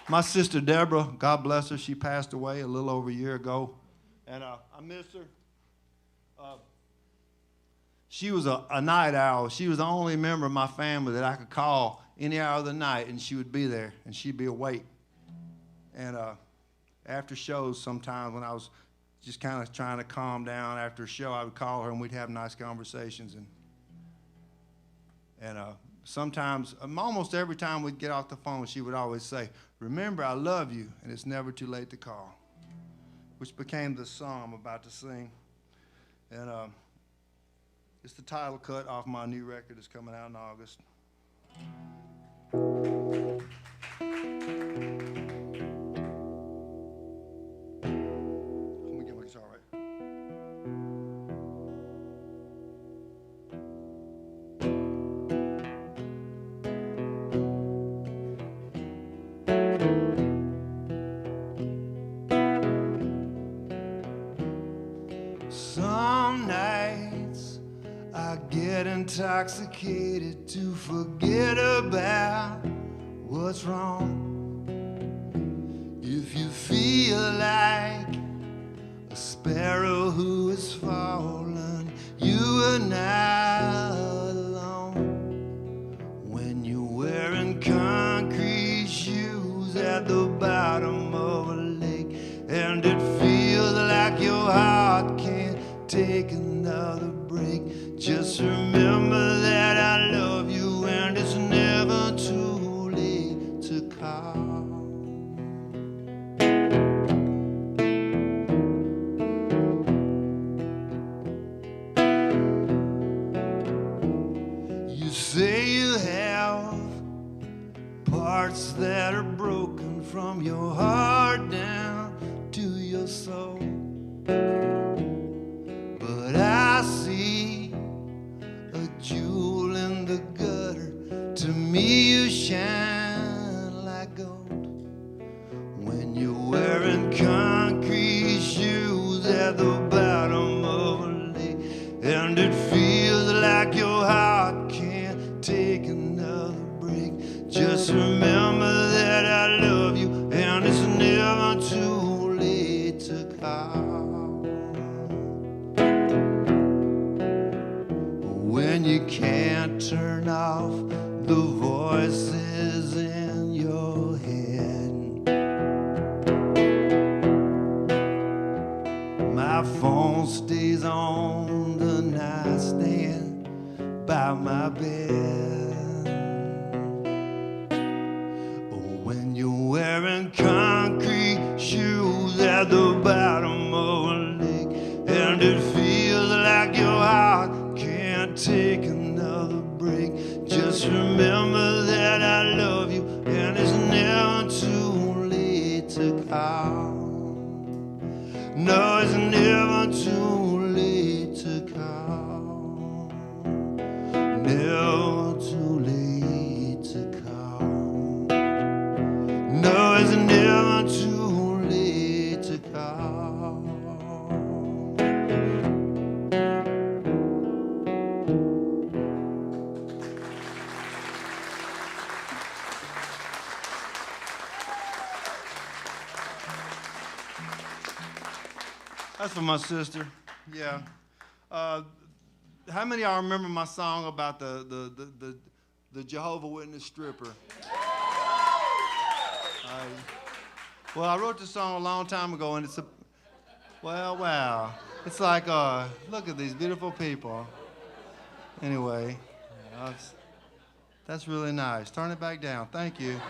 My sister Deborah, God bless her, she passed away a little over a year ago, and I miss her. She was a night owl. She was the only member of my family that I could call any hour of the night, and she would be there, and she'd be awake. And after shows, sometimes when I was just kind of trying to calm down after a show, I would call her, and we'd have nice conversations. And sometimes, almost every time we'd get off the phone, she would always say, "Remember, I love you, and it's never too late to call," which became the song I'm about to sing. And it's the title cut off my new record that's coming out in August. Let me get my guitar right. Some nights I get intoxicated to forget about what's wrong. If you feel like a sparrow who has fallen, you are not alone. When you're wearing concrete shoes at the bottom of a lake, and it feels like your heart can't take another break, just remember that I love you, and it's never too late to call. You say you have parts that are broken from your heart down to your soul, but I see a jewel in the gutter. To me you shine like gold. When you're wearing concrete shoes at the bottom of a lake, and it feels like your heart can't take another break, just remember that I love you, and it's never too late to call. When you can't turn off the voices in your head, my phone stays on the nightstand by my bed. When you're wearing concrete shoes at the bottom of a lake, and it feels like your heart can't take another break, just remember that I love you, and it's never too late to call. No, it's never too late to call. Never too late to call. No, it's never too late to call. That's for my sister. Yeah. How many of y'all remember my song about the Jehovah Witness stripper? Well, I wrote this song a long time ago, and it's a, wow. It's like, look at these beautiful people. Anyway, that's really nice. Turn it back down. Thank you.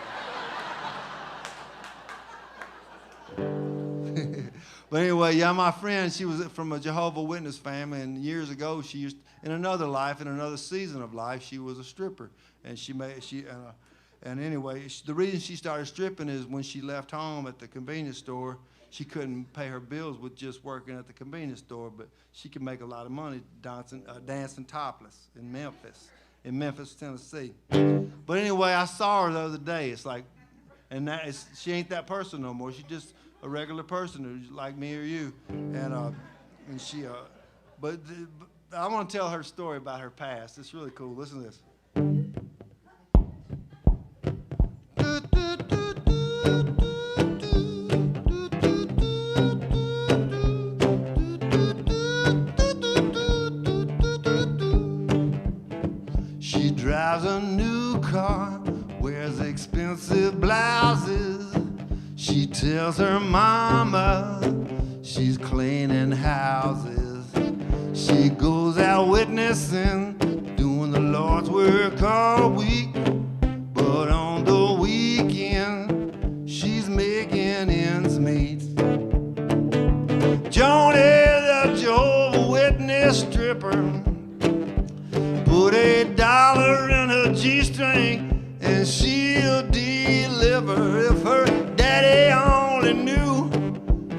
But anyway, yeah, my friend, she was from a Jehovah Witness family, and years ago, she used, in another life, in another season of life, she was a stripper, and and anyway, the reason she started stripping is when she left home at the convenience store, she couldn't pay her bills with just working at the convenience store, but she could make a lot of money dancing topless in Memphis, Tennessee. But anyway, I saw her the other day. It's like, she ain't that person no more. She's just a regular person who's like me or you, and she. But I want to tell her story about her past. It's really cool. Listen to this. She drives a new car, wears expensive blouses. She tells her mama she's cleaning houses. She goes out witnessing, doing the Lord's work all week. But on the weekend, she's making ends meet. Johnny, the Jehovah Witness stripper, put $1 in her G-string and she'll deliver. If her daddy only knew,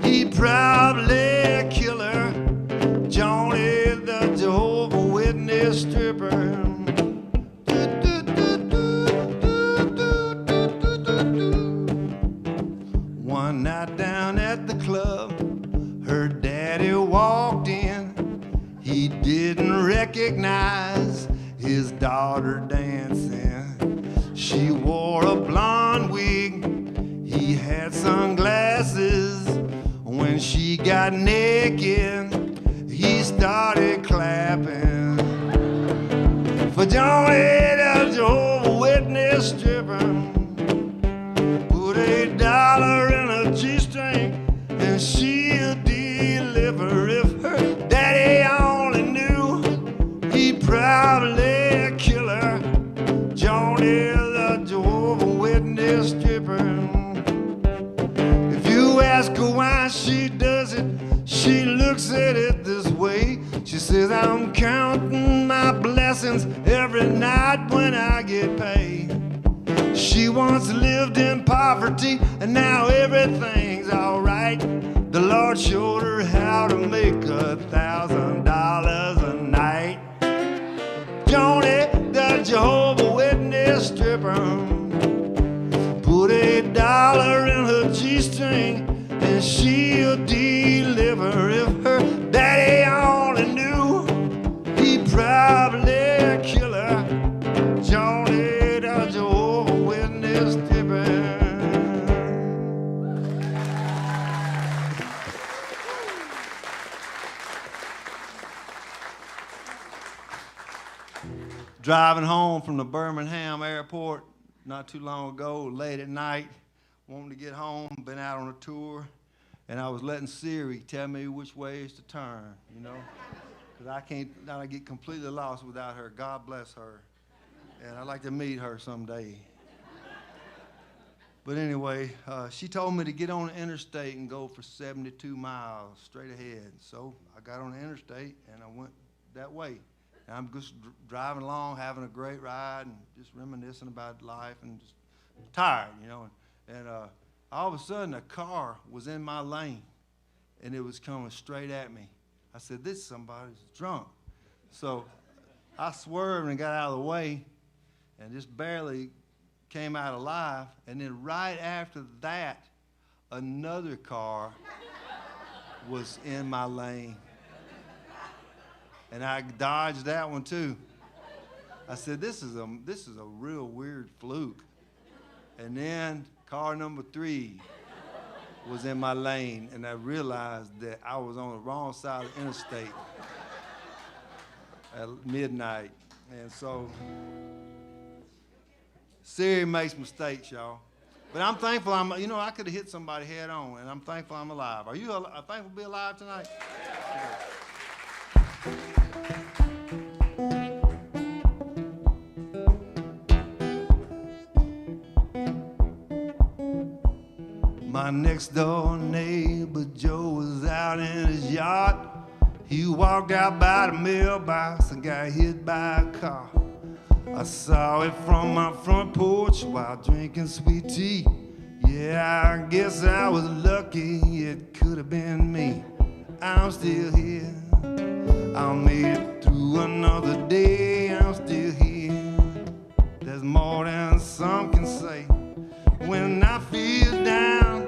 he'd probably kill her. Johnny, the Jehovah Witness stripper. One night down at the club, her daddy walked in. He didn't recognize his daughter dancing. She wore a blonde wig, he had sunglasses. When she got naked, he started clapping. For Johnny, the Jehovah Witness stripper, put $1 in a G-string and she'll deliver. If her daddy only knew, he'd probably kill her. Johnny, the Jehovah Witness stripper. If you ask her why she does it, she looks at it this way. She says, I'm counting my blessings every night when I get paid. She once lived in poverty and now everything's all right. The Lord showed her how to make $1,000 a night. Johnny, the Jehovah Witness stripper, put $1 in her G-string and she'll deliver. If her daddy only knew, he'd probably kill her. Johnny, the Jehovah Witness stripper. Driving home from the Birmingham airport not too long ago, late at night, wanting to get home, been out on a tour, and I was letting Siri tell me which ways to turn, you know, because I get completely lost without her. God bless her, and I'd like to meet her someday. But anyway, she told me to get on the interstate and go for 72 miles straight ahead. So I got on the interstate and I went that way. And I'm just driving along, having a great ride, and just reminiscing about life, and just tired, you know. And all of a sudden, a car was in my lane, and it was coming straight at me. I said, "This somebody's drunk." So I swerved and got out of the way, and just barely came out alive. And then right after that, another car was in my lane. And I dodged that one too. I said, this is a real weird fluke. And then car number 3 was in my lane, and I realized that I was on the wrong side of the interstate at midnight. And so, Siri makes mistakes, y'all. But I'm thankful I could have hit somebody head on, and I'm thankful I'm alive. Are you thankful to be alive tonight? My next door neighbor Joe was out in his yard. He walked out by the mailbox and got hit by a car. I saw it from my front porch while drinking sweet tea. Yeah, I guess I was lucky, it could have been me. I'm still here. I made it through another day. I'm still here. There's more than some can say. When I feel down,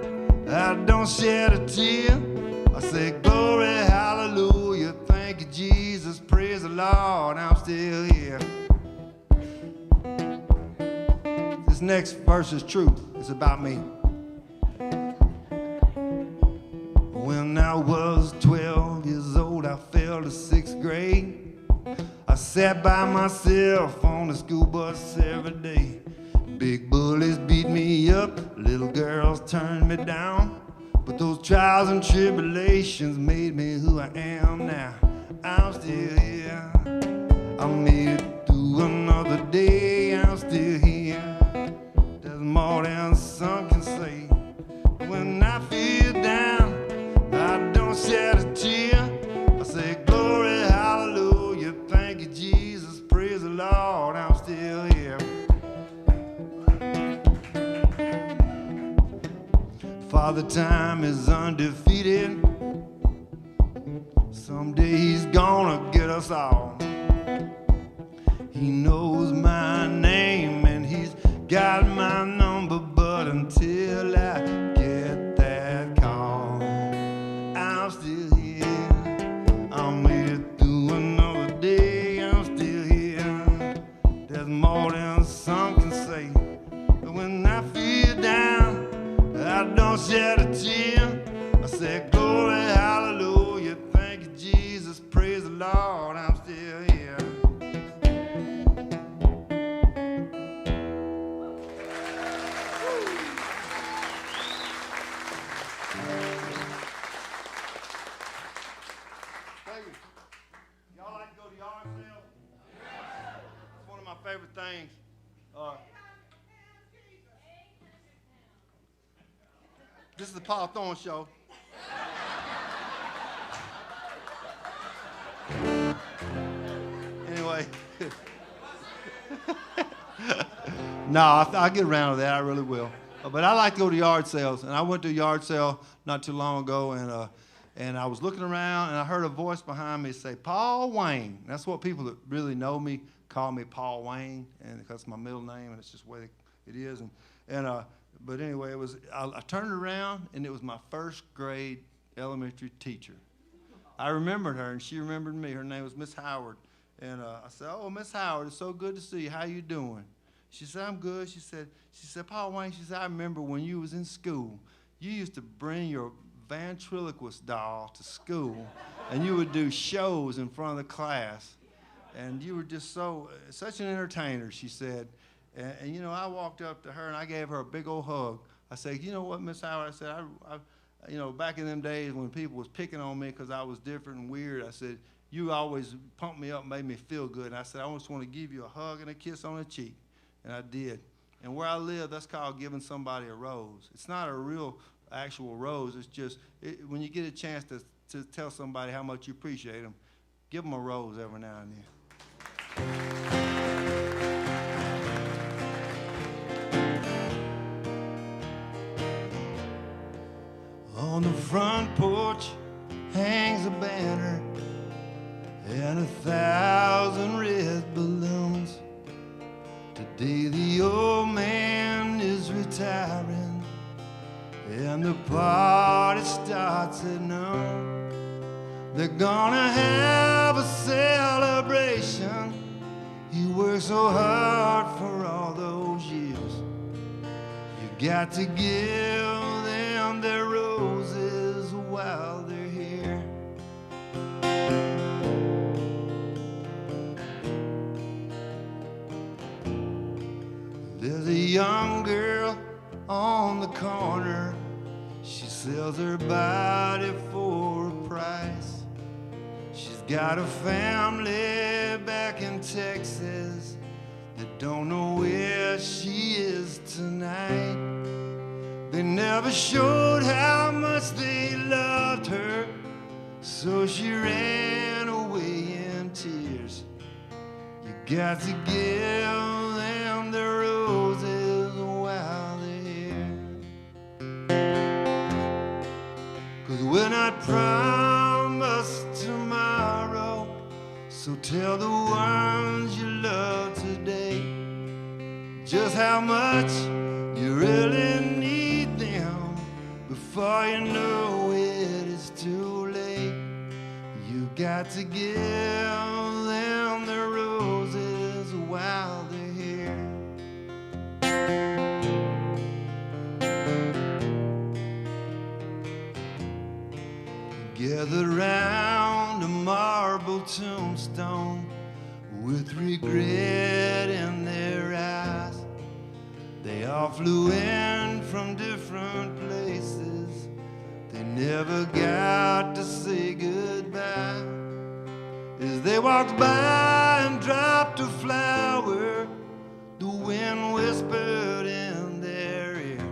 I don't shed a tear. I say glory, hallelujah, thank you Jesus, praise the Lord, I'm still here. This next verse is true, it's about me. When I was 12 years old, I fell to 6th grade. I sat by myself on the school bus every day. Big bullies beat me up, little girls turned me down. But those trials and tribulations made me who I am now. I'm still here. I made it through another day. I'm still here. There's more than some can say. When I feel down, I don't shed a tear. I say glory, hallelujah, thank you Jesus, praise the Lord, I'm still here. Father Time is undefeated. Someday he's gonna get us all. He knows my name and he's got my number, but until I get that call, I'm still here. I made it through another day. I'm still here. There's more than some can say. But when I feel down, I don't shed a tear. I say glory, hallelujah, thank you Jesus, praise the Lord, I'm still here. Thank you. Y'all like to go to yard sales? It's one of my favorite things. This is the Paul Thorn Show. Anyway. No, I'll get around to that. I really will. But I like to go to yard sales. And I went to a yard sale not too long ago, and I was looking around, and I heard a voice behind me say, Paul Wayne. That's what people that really know me call me Paul Wayne, and because it's my middle name, and it's just the way it is. But anyway, I turned around, and it was my first grade elementary teacher. I remembered her, and she remembered me. Her name was Miss Howard. And I said, oh, Miss Howard, it's so good to see you. How you doing? She said, I'm good. She said, Paul Wayne, she said, I remember when you was in school, you used to bring your ventriloquist doll to school, and you would do shows in front of the class. And you were just such an entertainer, she said. And you know, I walked up to her and I gave her a big old hug. I said, you know what, Miss Howard? I said, you know, back in them days when people was picking on me because I was different and weird, I said, you always pumped me up and made me feel good. And I said, I just want to give you a hug and a kiss on the cheek. And I did. And where I live, that's called giving somebody a rose. It's not a real actual rose. It's just when you get a chance to tell somebody how much you appreciate them, give them a rose every now and then. On the front porch hangs a banner and 1,000 red balloons. Today the old man is retiring and the party starts at noon. They're gonna have a celebration. He worked so hard for all those years. You got to give them their rose. young girl on the corner. She sells her body for a price. She's got a family back in Texas that don't know where she is tonight. They never showed how much they loved her, so she ran away in tears. You got to give them the roses while they're here, 'cause we're not promised tomorrow. So tell the ones you love today just how much you really need them before you know it is too late. You got to give them the roses while they're here. Gathered round a marble tombstone with regret in their eyes. They all flew in from different places. They never got to say goodbye. As they walked by and dropped a flower, the wind whispered in their ear,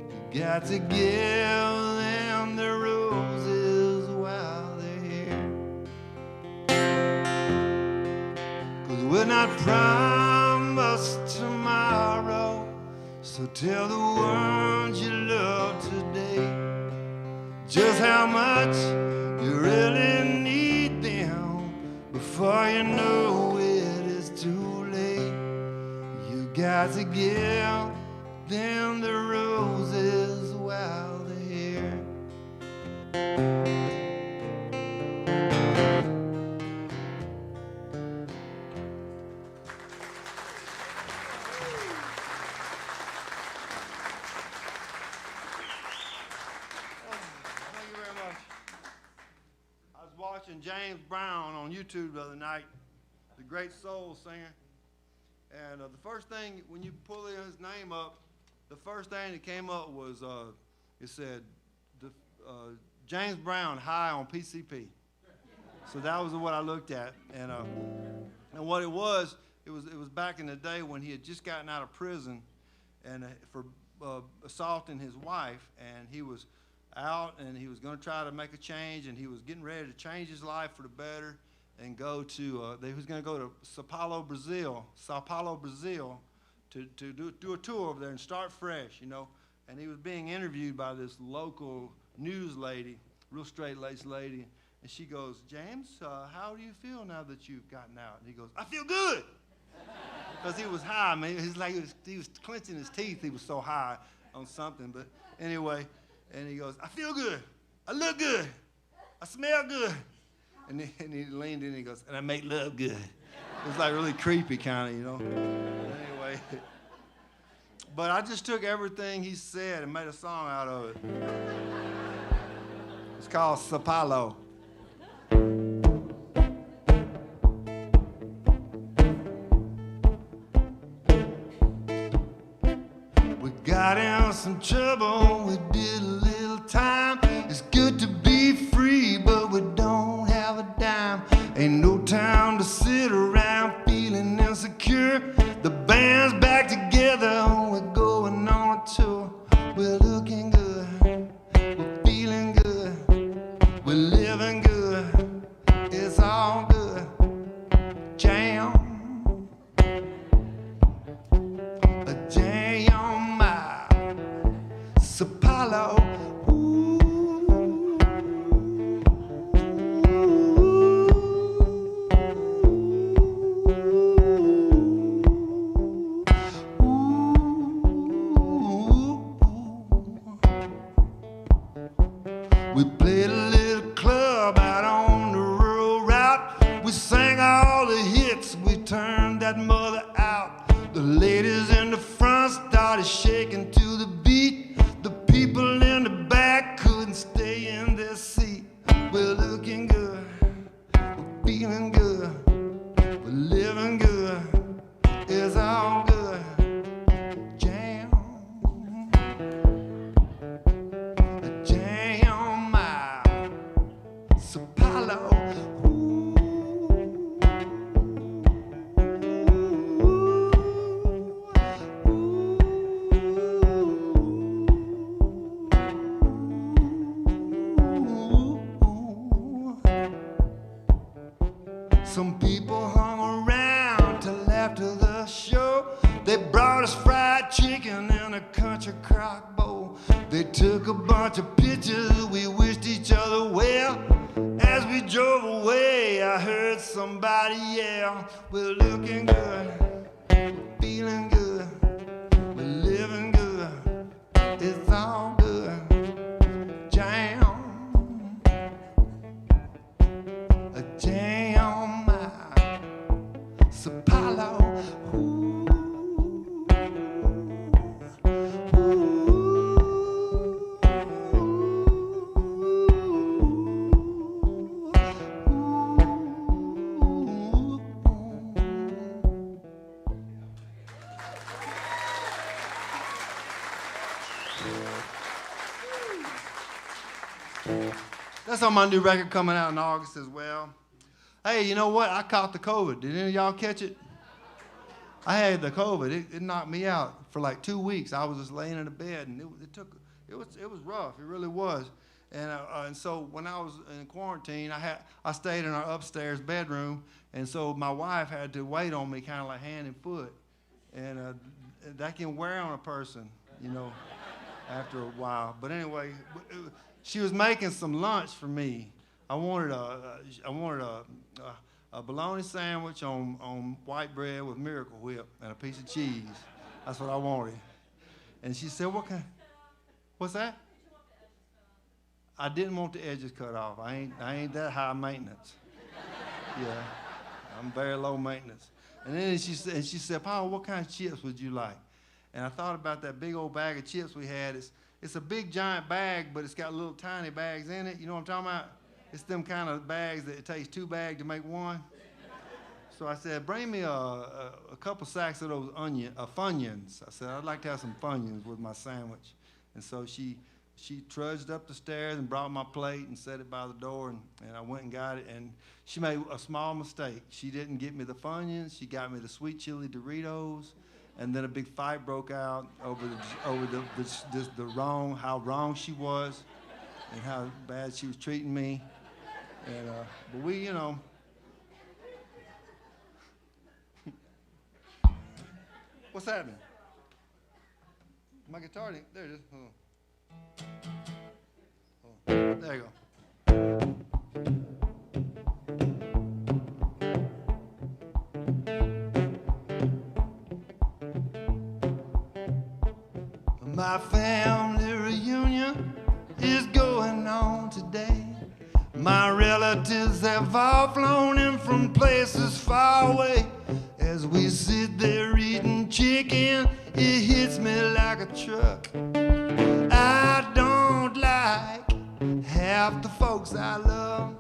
you got to give them the roses while they're here, 'cause we're not promised tomorrow. So tell the ones you love today just how much you really need them before you know it is too late. You got to give them the roses while they're here. Watching James Brown on YouTube the other night, the great soul singer, and the first thing, when you pull his name up, the first thing that came up was, it said, James Brown high on PCP. So that was what I looked at, and what it was back in the day when he had just gotten out of prison, and for assaulting his wife, and he was out, and he was going to try to make a change, and he was getting ready to change his life for the better and go to, he was going to go to Sao Paulo, Brazil, to do a tour over there and start fresh, you know. And he was being interviewed by this local news lady, real straight-laced lady, and she goes, James, how do you feel now that you've gotten out? And he goes, I feel good, because he was high, man. He's like, he was clenching his teeth. He was so high on something, but anyway. And he goes, I feel good, I look good, I smell good. And he leaned in and he goes, and I make love good. It was like really creepy kind of, you know. Anyway. But I just took everything he said and made a song out of it. It's called Sao Paulo. We got in some trouble, we did a little time. It's good to be free, but we don't have a dime. Ain't no time to sit around feeling insecure. The band's back together, we're going on a tour. We're looking good, we're feeling good, we're living good. It's all good. Jam. Sao Paulo. We played a little club out on the rural route. We sang all the hits, we turned that mother out. The ladies in the front started shaking to the beat. The people in the back couldn't stay in their seat. We're looking good, we're feeling good, we're living good. It's all good. chicken in a country crock bowl. They took a bunch of pictures, we wished each other well. As we drove away, I heard somebody yell, we're looking good, we're feeling good, we're living good, it's all good. Jam, a jam, Apollo. That's on my new record coming out in August as well. Hey, you know what? I caught the COVID. Did any of y'all catch it? I had the COVID. It knocked me out for like 2 weeks. I was just laying in a bed, and it was rough. It really was. And so when I was in quarantine, I stayed in our upstairs bedroom, and so my wife had to wait on me, kind of like hand and foot, and that can wear on a person, you know, after a while. But anyway, she was making some lunch for me. I wanted a bologna sandwich on white bread with Miracle Whip and a piece of cheese. That's what I wanted. And she said, what's that? I didn't want the edges cut off. I ain't that high maintenance. Yeah, I'm very low maintenance. And then she said, Paul, what kind of chips would you like? And I thought about that big old bag of chips we had. It's a big giant bag, but it's got little tiny bags in it. You know what I'm talking about? It's them kind of bags that it takes 2 bags to make one. So I said, bring me a couple sacks of those Funyuns. I said, I'd like to have some Funyuns with my sandwich. And so she trudged up the stairs and brought my plate and set it by the door, and I went and got it. And she made a small mistake. She didn't get me the Funyuns. She got me the sweet chili Doritos. And then a big fight broke out over how wrong she was and how bad she was treating me. And but we, you know. What's happening? My guitar, there it is. Oh, there you go. My family reunion is going on today. My relatives have all flown in from places far away. As we sit there eating chicken, it hits me like a truck. I don't like half the folks I love.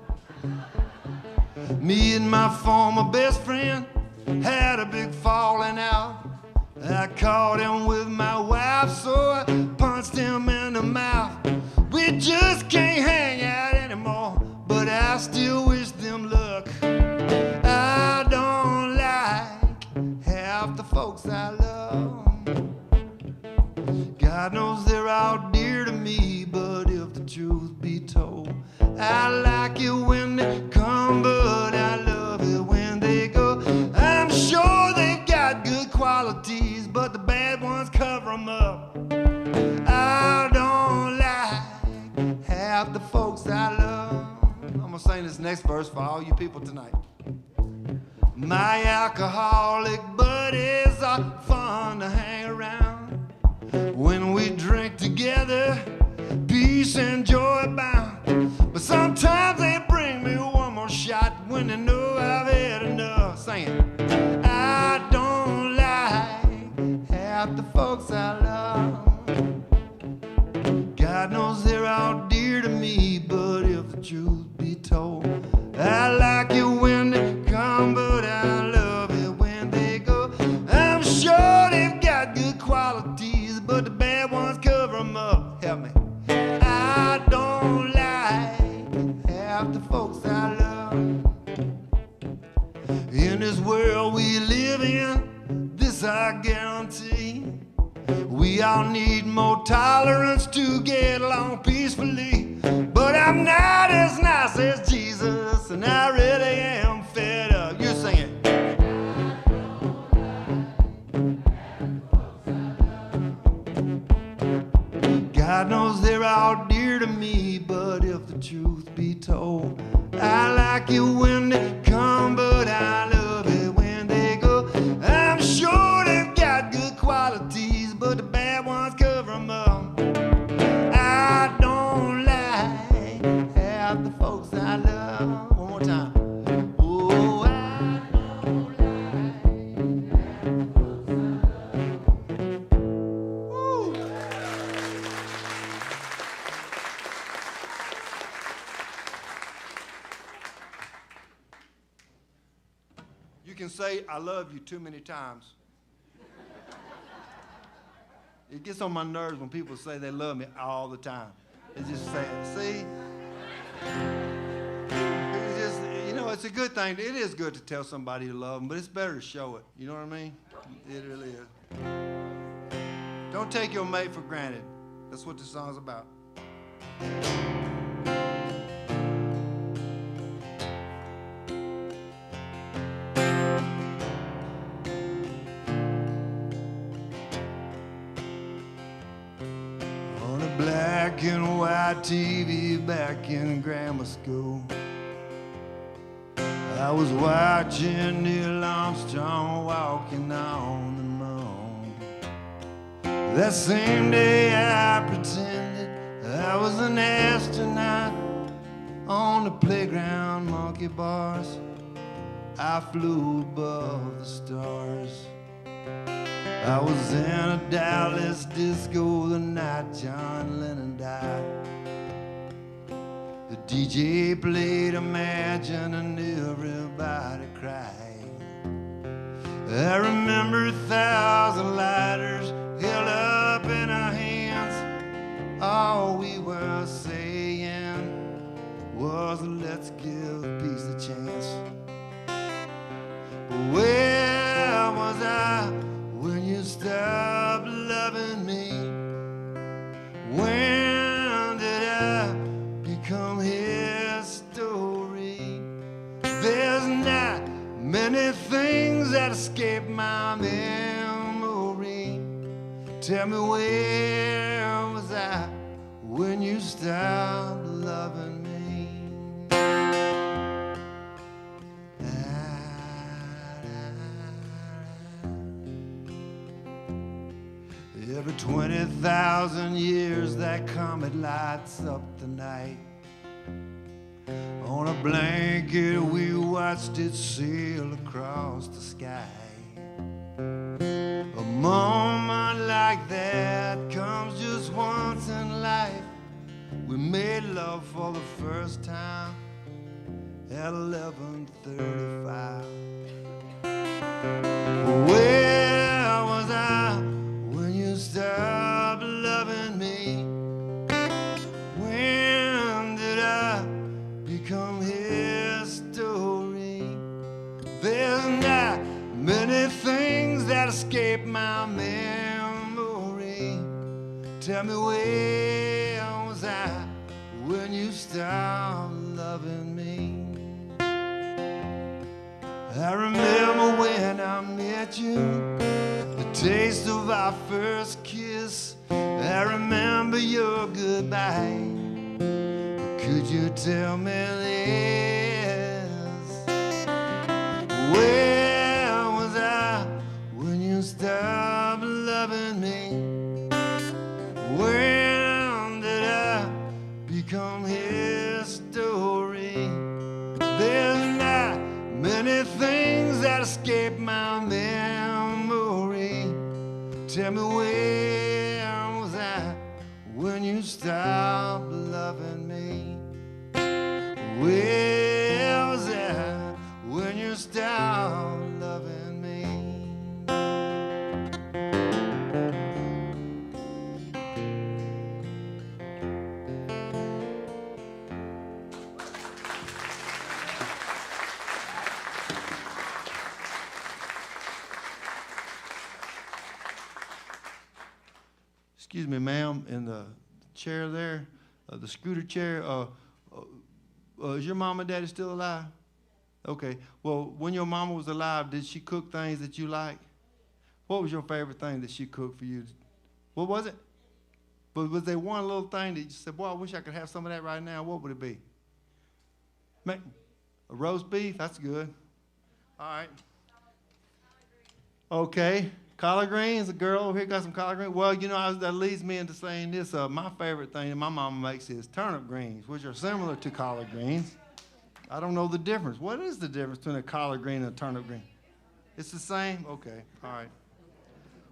Me and my former best friend had a big falling out. I caught him with my wife, so I punched him in the mouth. We just can't hang out anymore, but I still wish them luck. I don't like half the folks I love. God knows they're all dear to me, but if the truth be told, I like it when they come, but I love it when they go. I'm sure they've got good qualities, but the bad ones cover them up. I don't like half the folks I love. I'm gonna sing this next verse for all you people tonight. My alcoholic buddies are fun to hang around. When we drink together, peace and joy abound. But sometimes they bring me one more shot when they know I've had enough. Sing it. I don't like half the folks I love. God knows they're all dear to me, but if the truth be told, I like it when they come, but I love it when they go. I'm sure they've got good qualities, but the bad ones cover them up. Help me. I don't like half the folks I love. In this world we live in, this I guarantee, we all need more tolerance to get along peacefully. But I'm not as nice as Jesus, and I really am fed up. You sing it. God knows they're all dear to me, but if the truth be told, I like it when they come, but I love it when they go. I'm sure they've got good qualities, but the bad ones cover them up. I don't like half the folks I love. One more time. Oh, I don't like half the folks I love. Woo. You can say I love you too many times. It gets on my nerves when people say they love me all the time. It's just saying, see? It's just, you know, it's a good thing. It is good to tell somebody you love them, but it's better to show it. You know what I mean? It really is. Don't take your mate for granted. That's what this song's about. Black and white TV back in grammar school, I was watching Neil Armstrong walking on the moon. That same day I pretended I was an astronaut on the playground monkey bars. I flew above the stars. I was in a Dallas disco the night John Lennon died. The DJ played Imagine and everybody cried. I remember 1,000 lighters held up in our hands. All we were saying was let's give peace a chance. But where was I when you stopped loving me? When did I become history? There's not many things that escape my memory. Tell me, where was I when you stopped loving me? Every 20,000 years that comet lights up the night. On a blanket we watched it sail across the sky. A moment like that comes just once in life. We made love for the first time at 11:35. Where was I when you stopped loving me? When did I become history? There's not many things that escape my memory. Tell me, where was I when you stopped loving me? I remember when I met you, the taste of our first kiss. I remember your goodbye. Could you tell me this? Where was I when you stopped loving me? When did I become history? There's not many things that escape my memory. Tell me, where was I when you stopped loving me? Where was I when you stopped loving me? Excuse me, ma'am, in the chair there, the scooter chair, is your mom and daddy still alive? Okay. Well, when your mama was alive, did she cook things that you like? What was your favorite thing that she cooked for you? What was it? But was there one little thing that you said, boy, I wish I could have some of that right now? What would it be? A roast beef? That's good. All right. Okay. Collard greens. A girl over here got some collard greens. Well, you know, that leads me into saying this. My favorite thing that my mama makes is turnip greens, which are similar to collard greens. I don't know the difference. What is the difference between a collard green and a turnip green? It's the same? Okay. All right.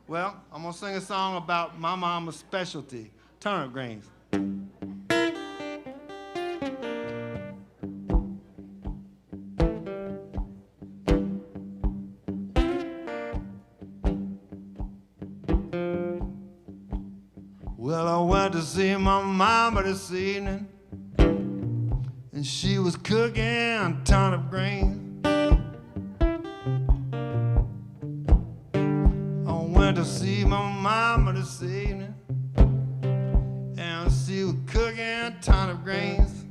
Well, I'm going to sing a song about my mama's specialty, turnip greens. Well, I went to see my mama this evening, and she was cooking turnip greens. To see my mama this evening, and she was cooking turnip greens.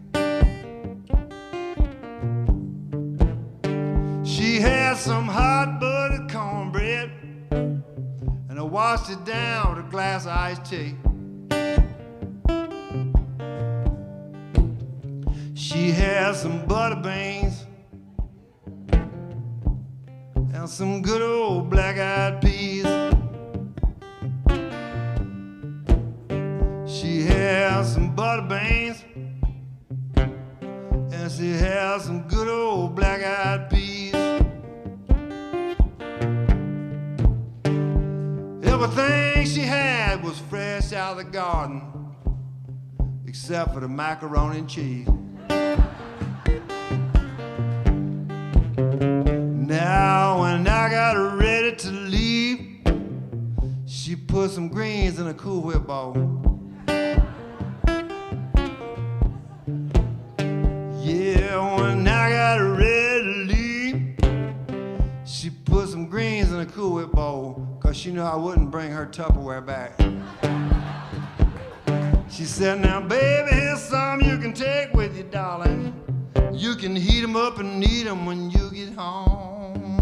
She had some hot buttered cornbread, and I washed it down with a glass of iced tea. She had some butter beans and some good old black-eyed peas. She had some butter beans, and she had some good old black-eyed peas. Everything she had was fresh out of the garden, except for the macaroni and cheese. Now, when I got ready to leave, she put some greens in a Cool Whip bowl. Yeah, when I got ready to leave, she put some greens in a Cool Whip bowl, 'cause she knew I wouldn't bring her Tupperware back. She said, now baby, here's some you can take with you, darling. You can heat 'em up and eat 'em when you get home.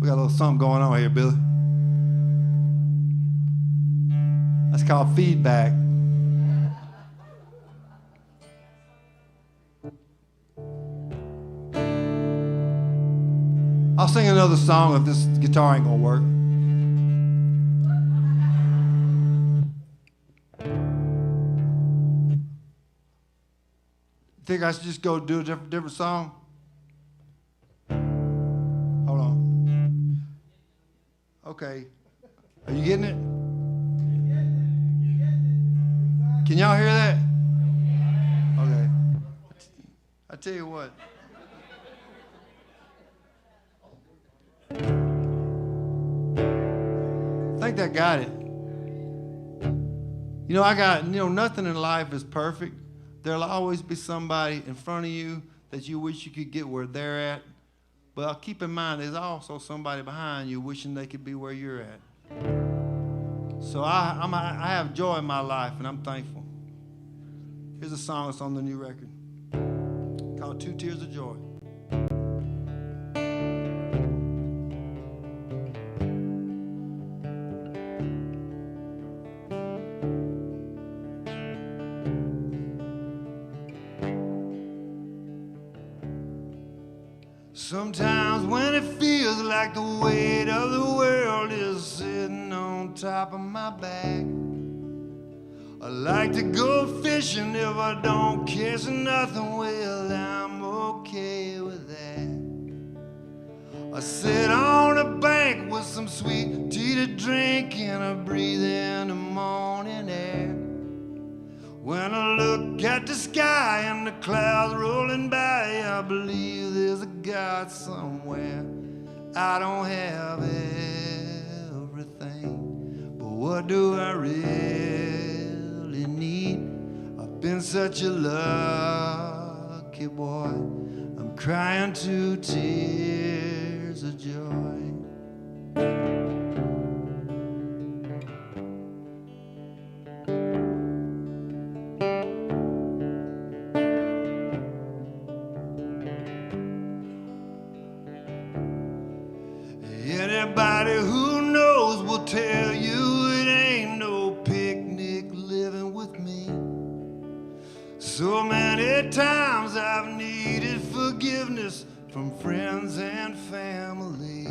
We got a little something going on here, Billy. That's called feedback. I'll sing another song if this guitar ain't gonna work. Think I should just go do a different song? Hold on. Okay. Are you getting it? Can y'all hear that? Okay. I tell you what. I think that got it. Nothing in life is perfect. There'll always be somebody in front of you that you wish you could get where they're at. But keep in mind, there's also somebody behind you wishing they could be where you're at. So I have joy in my life, and I'm thankful. Here's a song that's on the new record called 2 Tears of Joy. Sometimes when it feels like the weight of the world is sitting on top of my back, I like to go fishing. If I don't catch nothing, well, I'm okay with that. I sit on a bank with some sweet tea to drink, and I breathe in the morning air. When I look at the sky and the clouds rolling by, I believe there's a God somewhere. I don't have everything, but what do I really need? I've been such a lucky boy. I'm crying 2 tears of joy. Everybody who knows will tell you it ain't no picnic living with me. So many times I've needed forgiveness from friends and family.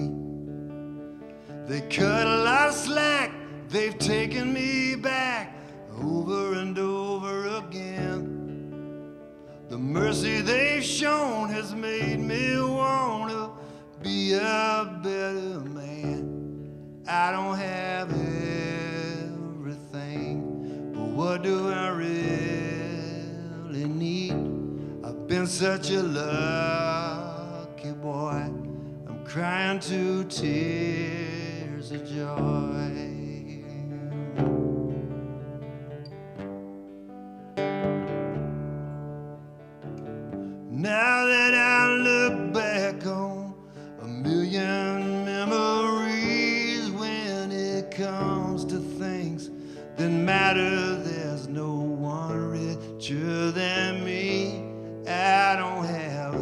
They cut a lot of slack, they've taken me back over and over again. The mercy they've shown has made me want to be a better man. I don't have everything, but what do I really need? I've been such a lucky boy, I'm crying to tears of joy. Now that I look back on a million memories, when it comes to things that matter, there's no one richer than me. I don't have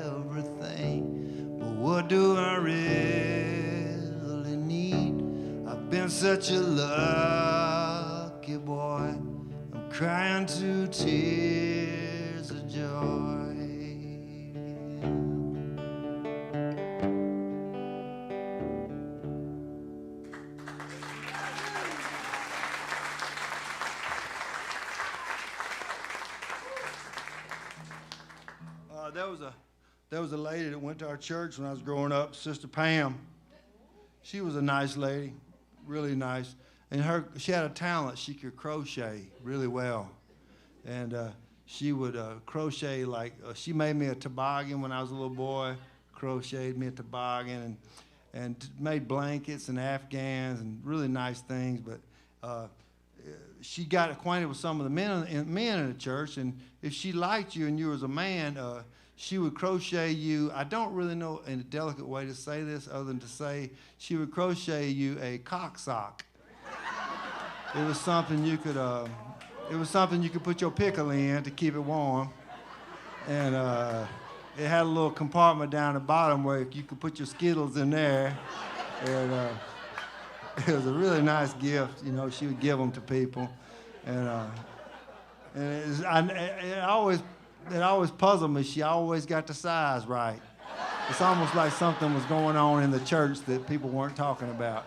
everything, but what do I really need? I've been such a lucky boy, I'm crying to tears of joy. There was a lady that went to our church when I was growing up, Sister Pam. She was a nice lady, really nice. And she had a talent. She could crochet really well. And she would crochet she made me a toboggan when I was a little boy, crocheted me a toboggan and made blankets and afghans and really nice things. But she got acquainted with some of the men in the church, and if she liked you and you was a man, she would crochet you. I don't really know in a delicate way to say this other than to say she would crochet you a cock sock. It was something you could put your pickle in to keep it warm, and it had a little compartment down the bottom where you could put your Skittles in there, and it was a really nice gift. You know, she would give them to people, and it always puzzled me. She always got the size right. It's almost like something was going on in the church that people weren't talking about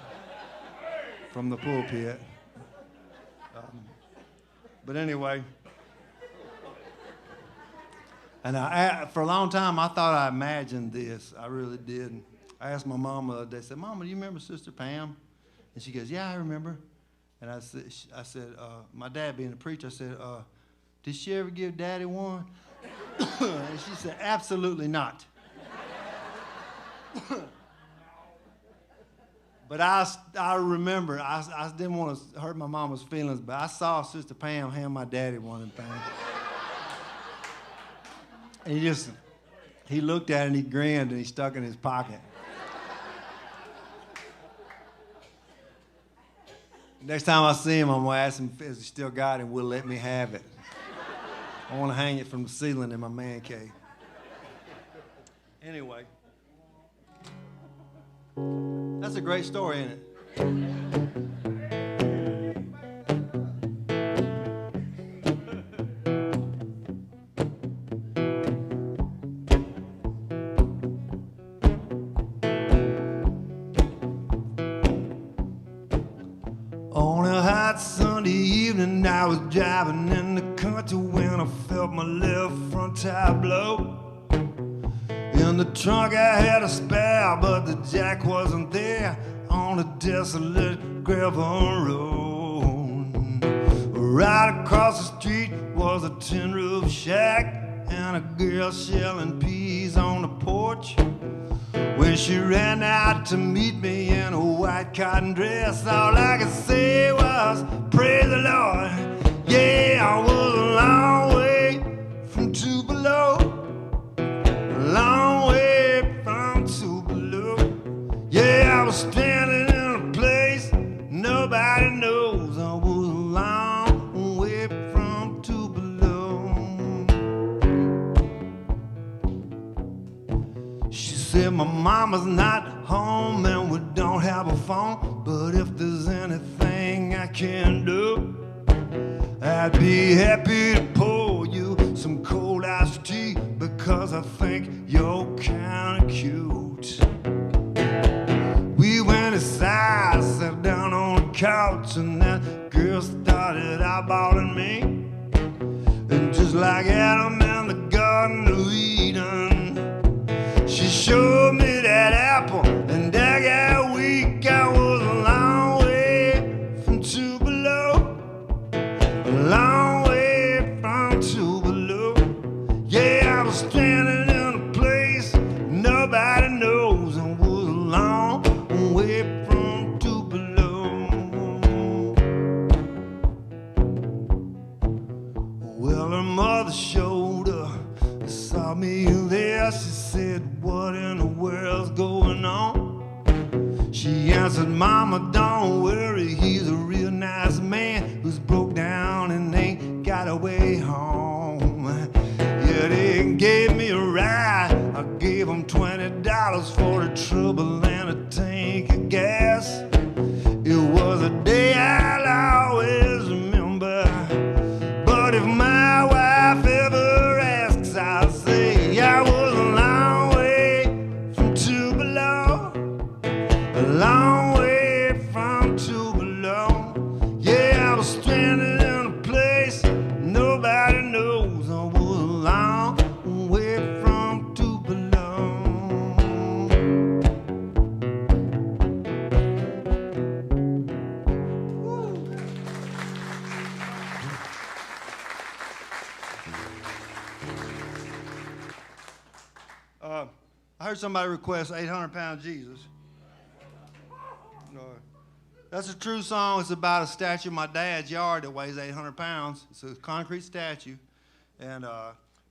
from the pulpit. But anyway, and for a long time I thought I imagined this. I really did. I asked my mom the other day, I said, "Mama, do you remember Sister Pam?" And she goes, "Yeah, I remember." And I said, my dad being a preacher, I said, "Did she ever give Daddy one?" And she said, "Absolutely not." But I remember, I didn't want to hurt my mama's feelings, but I saw Sister Pam hand my daddy one of them things. And he looked at it and he grinned and he stuck it in his pocket. Next time I see him, I'm going to ask him if he still got it and will let me have it. I want to hang it from the ceiling in my man cave. Anyway. That's a great story, isn't it? On a hot Sunday evening, I was driving in the country when I felt my left front tire blow. In the trunk I had a spare, but the jack wasn't there on a desolate gravel road. Right across the street was a tin roof shack and a girl shelling peas on the porch. When she ran out to meet me in a white cotton dress, all I could say was, "Praise the Lord." Yeah, I was a long way from Tupelo. Long way from Tupelo. Yeah, I was standing in a place nobody knows. I was a long way from Tupelo. She said, "My mama's not home and phone, but if there's anything I can do, I'd be happy to pour you some cold iced tea, because I think you're kinda cute. We went inside, sat down on the couch, and that girl started eyeballing me. And just like Adam in the Garden of Eden, she showed me that apple, and that got weak. I was a long way from Tupelo, a long way from Tupelo. Yeah, I was standing in a place nobody knows, and was a long way from Tupelo. Well, her mother showed up, saw me there. She said, what in the world's going on? She answered, Mama, don't worry, he's a real nice man who's broke down and ain't got a way home. Yeah, they gave me a ride. I gave them $20 for the trouble and a tank of gas. It was a day I'll always remember, but if my wife ever asks, I'll say I was a long way from Tupelo, a long way from Tupelo. Yeah, I was stranded in a place nobody knows. I was a long way from Tupelo. I heard somebody request 800-pound Jesus. That's a true song. It's about a statue in my dad's yard that weighs 800 pounds. It's a concrete statue. And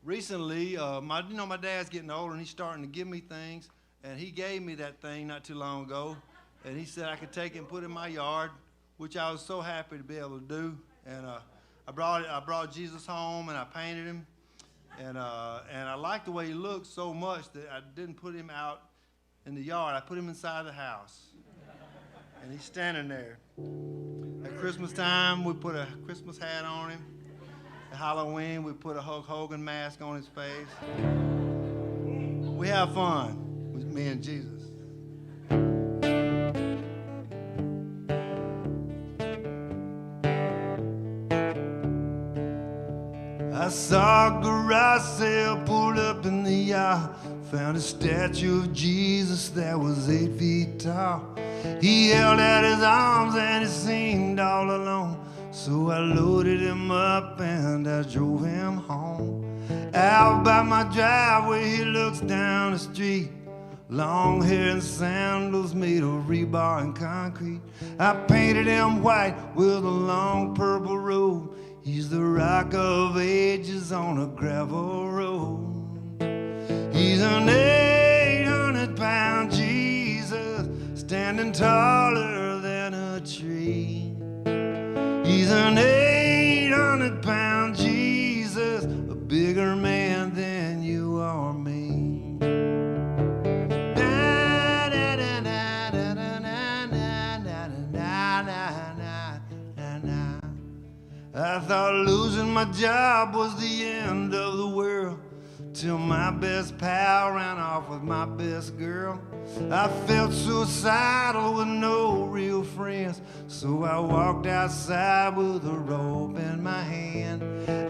recently, my dad's getting older, and he's starting to give me things. And he gave me that thing not too long ago. And he said I could take it and put it in my yard, which I was so happy to be able to do. And I brought Jesus home, and I painted him. And I liked the way he looked so much that I didn't put him out in the yard. I put him inside the house. And he's standing there. At Christmas time, we put a Christmas hat on him. At Halloween, we put a Hulk Hogan mask on his face. We have fun with me and Jesus. I saw a garage sale pulled up in the yard. Found a statue of Jesus that was 8 feet tall. He held out his arms and he seemed all alone. So I loaded him up and I drove him home. Out by my driveway he looks down the street. Long hair and sandals made of rebar and concrete. I painted him white with a long purple robe. He's the rock of ages on a gravel road. He's an 800-pound Jesus, standing taller than a tree. He's an 800-pound Jesus, a bigger man than you or me. I thought losing my job was the end of the world, till my best pal ran off with my best girl. I felt suicidal with no real friends, so I walked outside with a rope in my hand.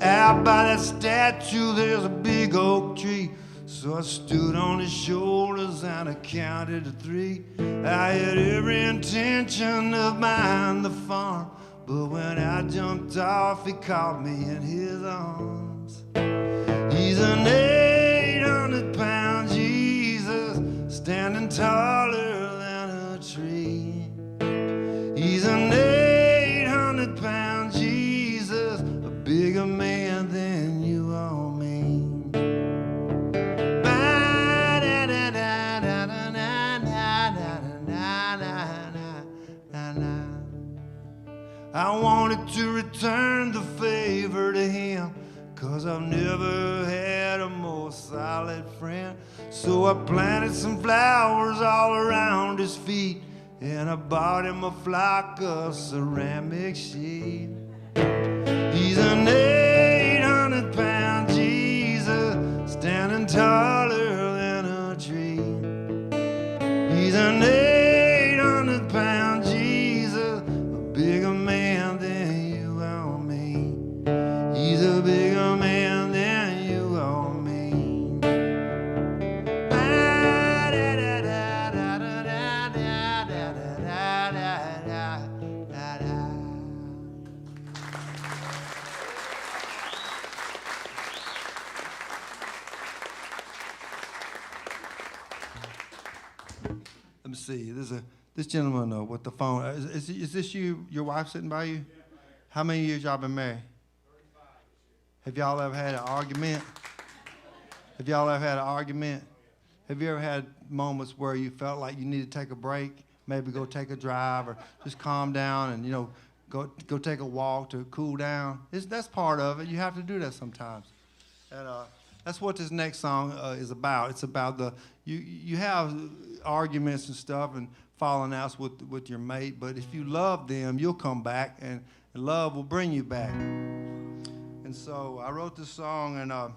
Out by that statue there's a big oak tree, so I stood on his shoulders and I counted to 3. I had every intention of buying the farm, but when I jumped off, he caught me in his arms. He's an 800-pound Jesus, standing taller than a tree. He's an 800-pound Jesus, a bigger man than you or me. I wanted to return the favor to him, 'cause I've never had a more solid friend. So I planted some flowers all around his feet, and I bought him a flock of ceramic sheep. He's an 800-pound Jesus, standing taller than a tree. He's an 800-pound Jesus, a bigger man than you or me. He's a bigger man than you or me. Let me see. This gentleman with the phone. Is this your wife sitting by you? How many years y'all been married? 35. Have y'all ever had an argument? Have y'all ever had an argument? Have you ever had moments where you felt like you need to take a break, maybe go take a drive, or just calm down and go take a walk to cool down? That's part of it. You have to do that sometimes. And that's what this next song is about. It's about you have arguments and stuff and falling outs with your mate, but if you love them, you'll come back, and love will bring you back. And so I wrote this song, and I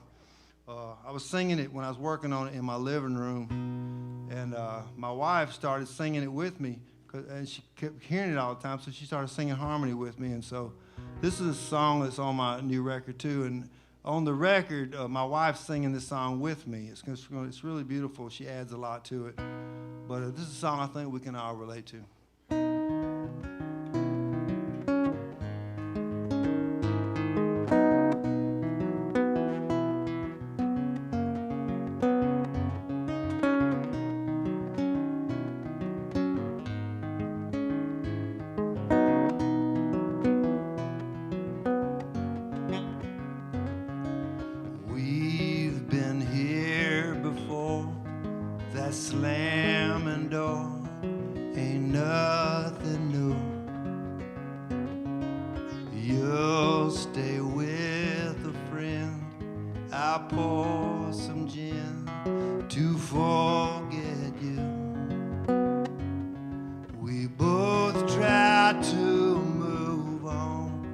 was singing it when I was working on it in my living room, and my wife started singing it with me, and she kept hearing it all the time, so she started singing harmony with me. And so this is a song that's on my new record too, and on the record, my wife's singing this song with me. It's really beautiful. She adds a lot to it. But this is a song I think we can all relate to. Slamming door ain't nothing new. You'll stay with a friend. I'll pour some gin to forget you. We both try to move on,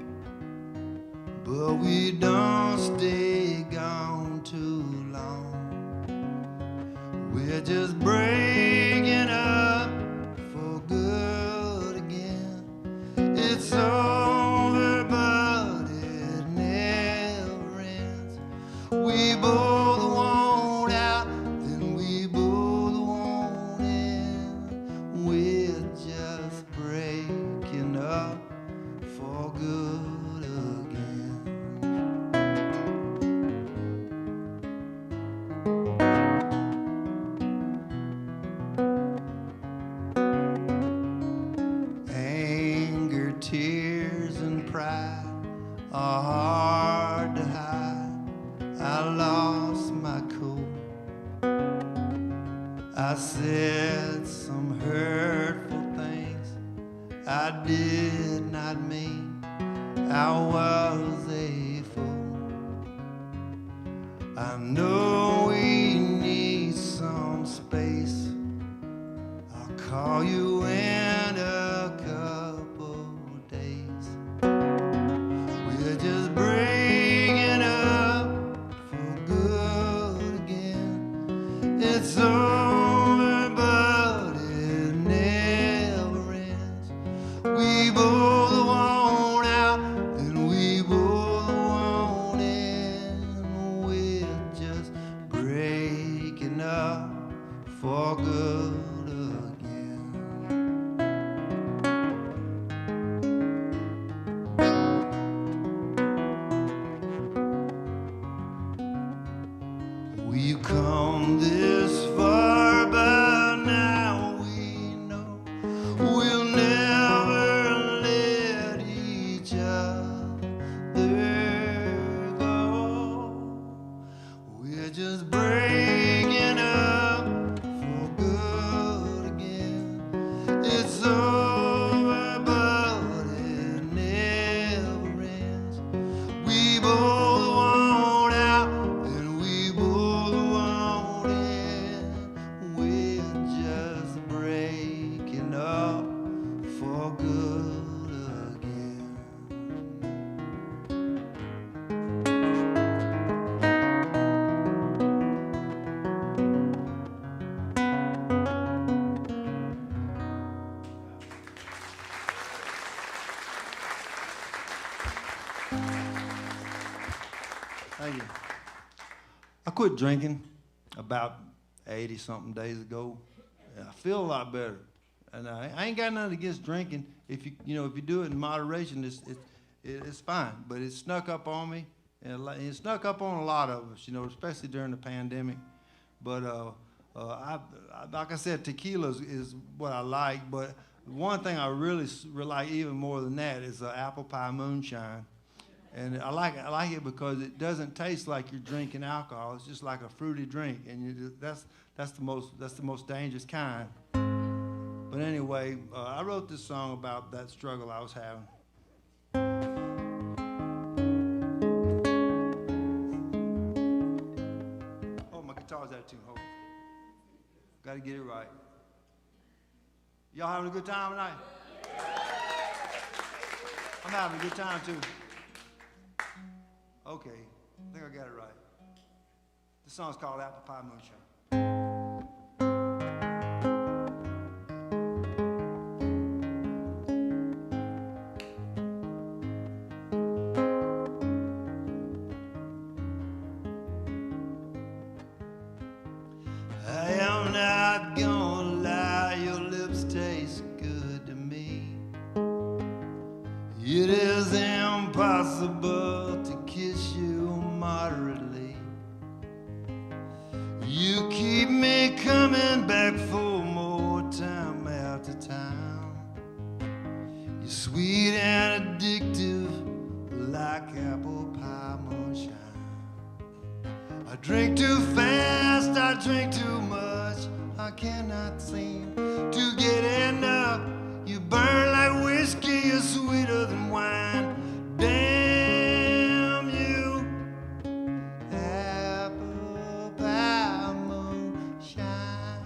but we don't stay gone too long. We're just breaking up for good again. It's over, but it never ends. We both want out, then we both want in. We're just breaking up for good again. Tears and pride are hard to hide. I lost my cool. I said some hurtful things I did not mean. I was a fool. I know we need some space. I'll call you in a couple days. We're just breaking up for good again. It's over, but it never ends. We both want out, then we both want in. We're just Thank you. I quit drinking about 80-something days ago. And I feel a lot better. And I ain't got nothing against drinking. If you do it in moderation, it's fine. But it snuck up on me, and it snuck up on a lot of us, especially during the pandemic. But like I said, tequila is what I like. But one thing I really like even more than that is apple pie moonshine. And I like it because it doesn't taste like you're drinking alcohol. It's just like a fruity drink, and that's the most dangerous kind. But anyway, I wrote this song about that struggle I was having. Oh, my guitar's out too. Hold on. Got to get it right. Y'all having a good time tonight? I'm having a good time too. Okay, I think I got it right. The song's called Apple Pie Moonshine. I am not gonna lie, your lips taste good to me. It is impossible to kiss you moderately. You keep me coming back for more time after time. You're sweet and addictive like apple pie moonshine. I drink too fast, I drink too much. I cannot seem to get enough. You burn like whiskey, you're sweeter than wine. Damn you, apple pie moonshine.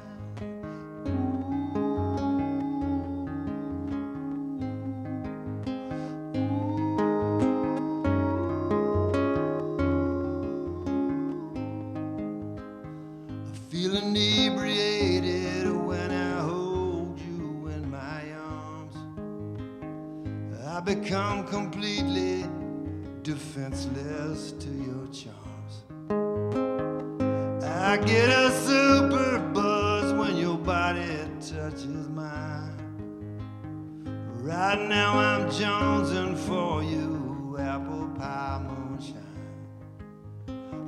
I feel inebriated when I hold you in my arms. I become completely defenseless to your charms. I get a super buzz when your body touches mine. Right now I'm jonesing for you, apple pie moonshine.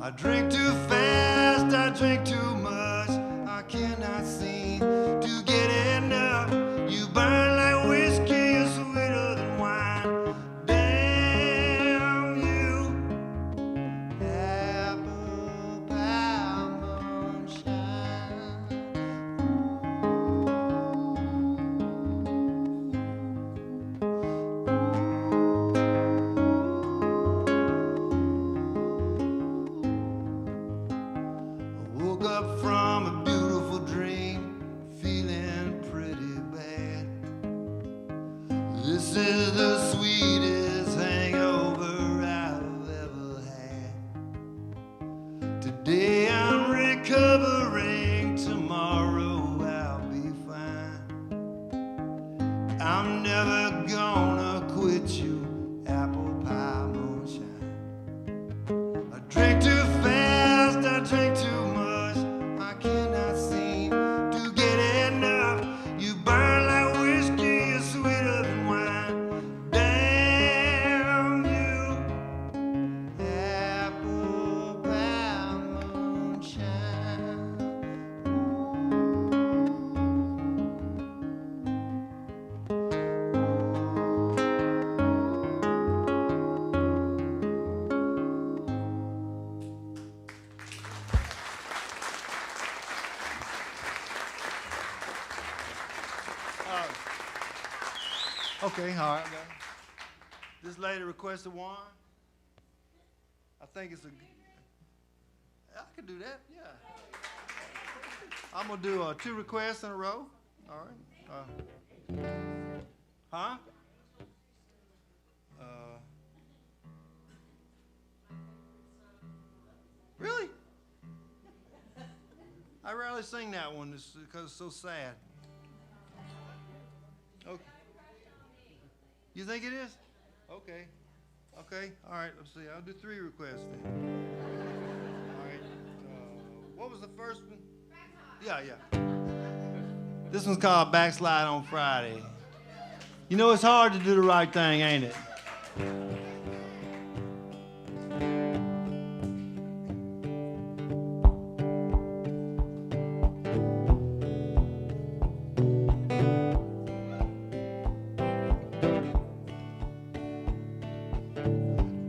I drink too fast, I drink too much. I cannot seem to get enough. You burn like whiskey, you're sweeter than wine. Damn you, apple pie moonshine. I woke up from a beautiful dream, feeling pretty bad. This is the sweetest hangover I've ever had. Today I'm recovering, tomorrow I'll be fine. I'm never gonna quit you, apple pie moonshine. I drink too fast, I drink too much. I cannot seem to get enough. You burn like whiskey, you're sweeter than wine. Damn you, apple pie moonshine. Okay, all right. This lady requested one. I think it's I could do that, yeah. I'm gonna do 2 requests in a row. All right. Huh? Really? I rarely sing that one because it's so sad. Okay. You think it is? Okay. Okay, all right, let's see. I'll do 3 requests then. All right, what was the first one? Yeah. This one's called Backslide on Friday. You know, it's hard to do the right thing, ain't it?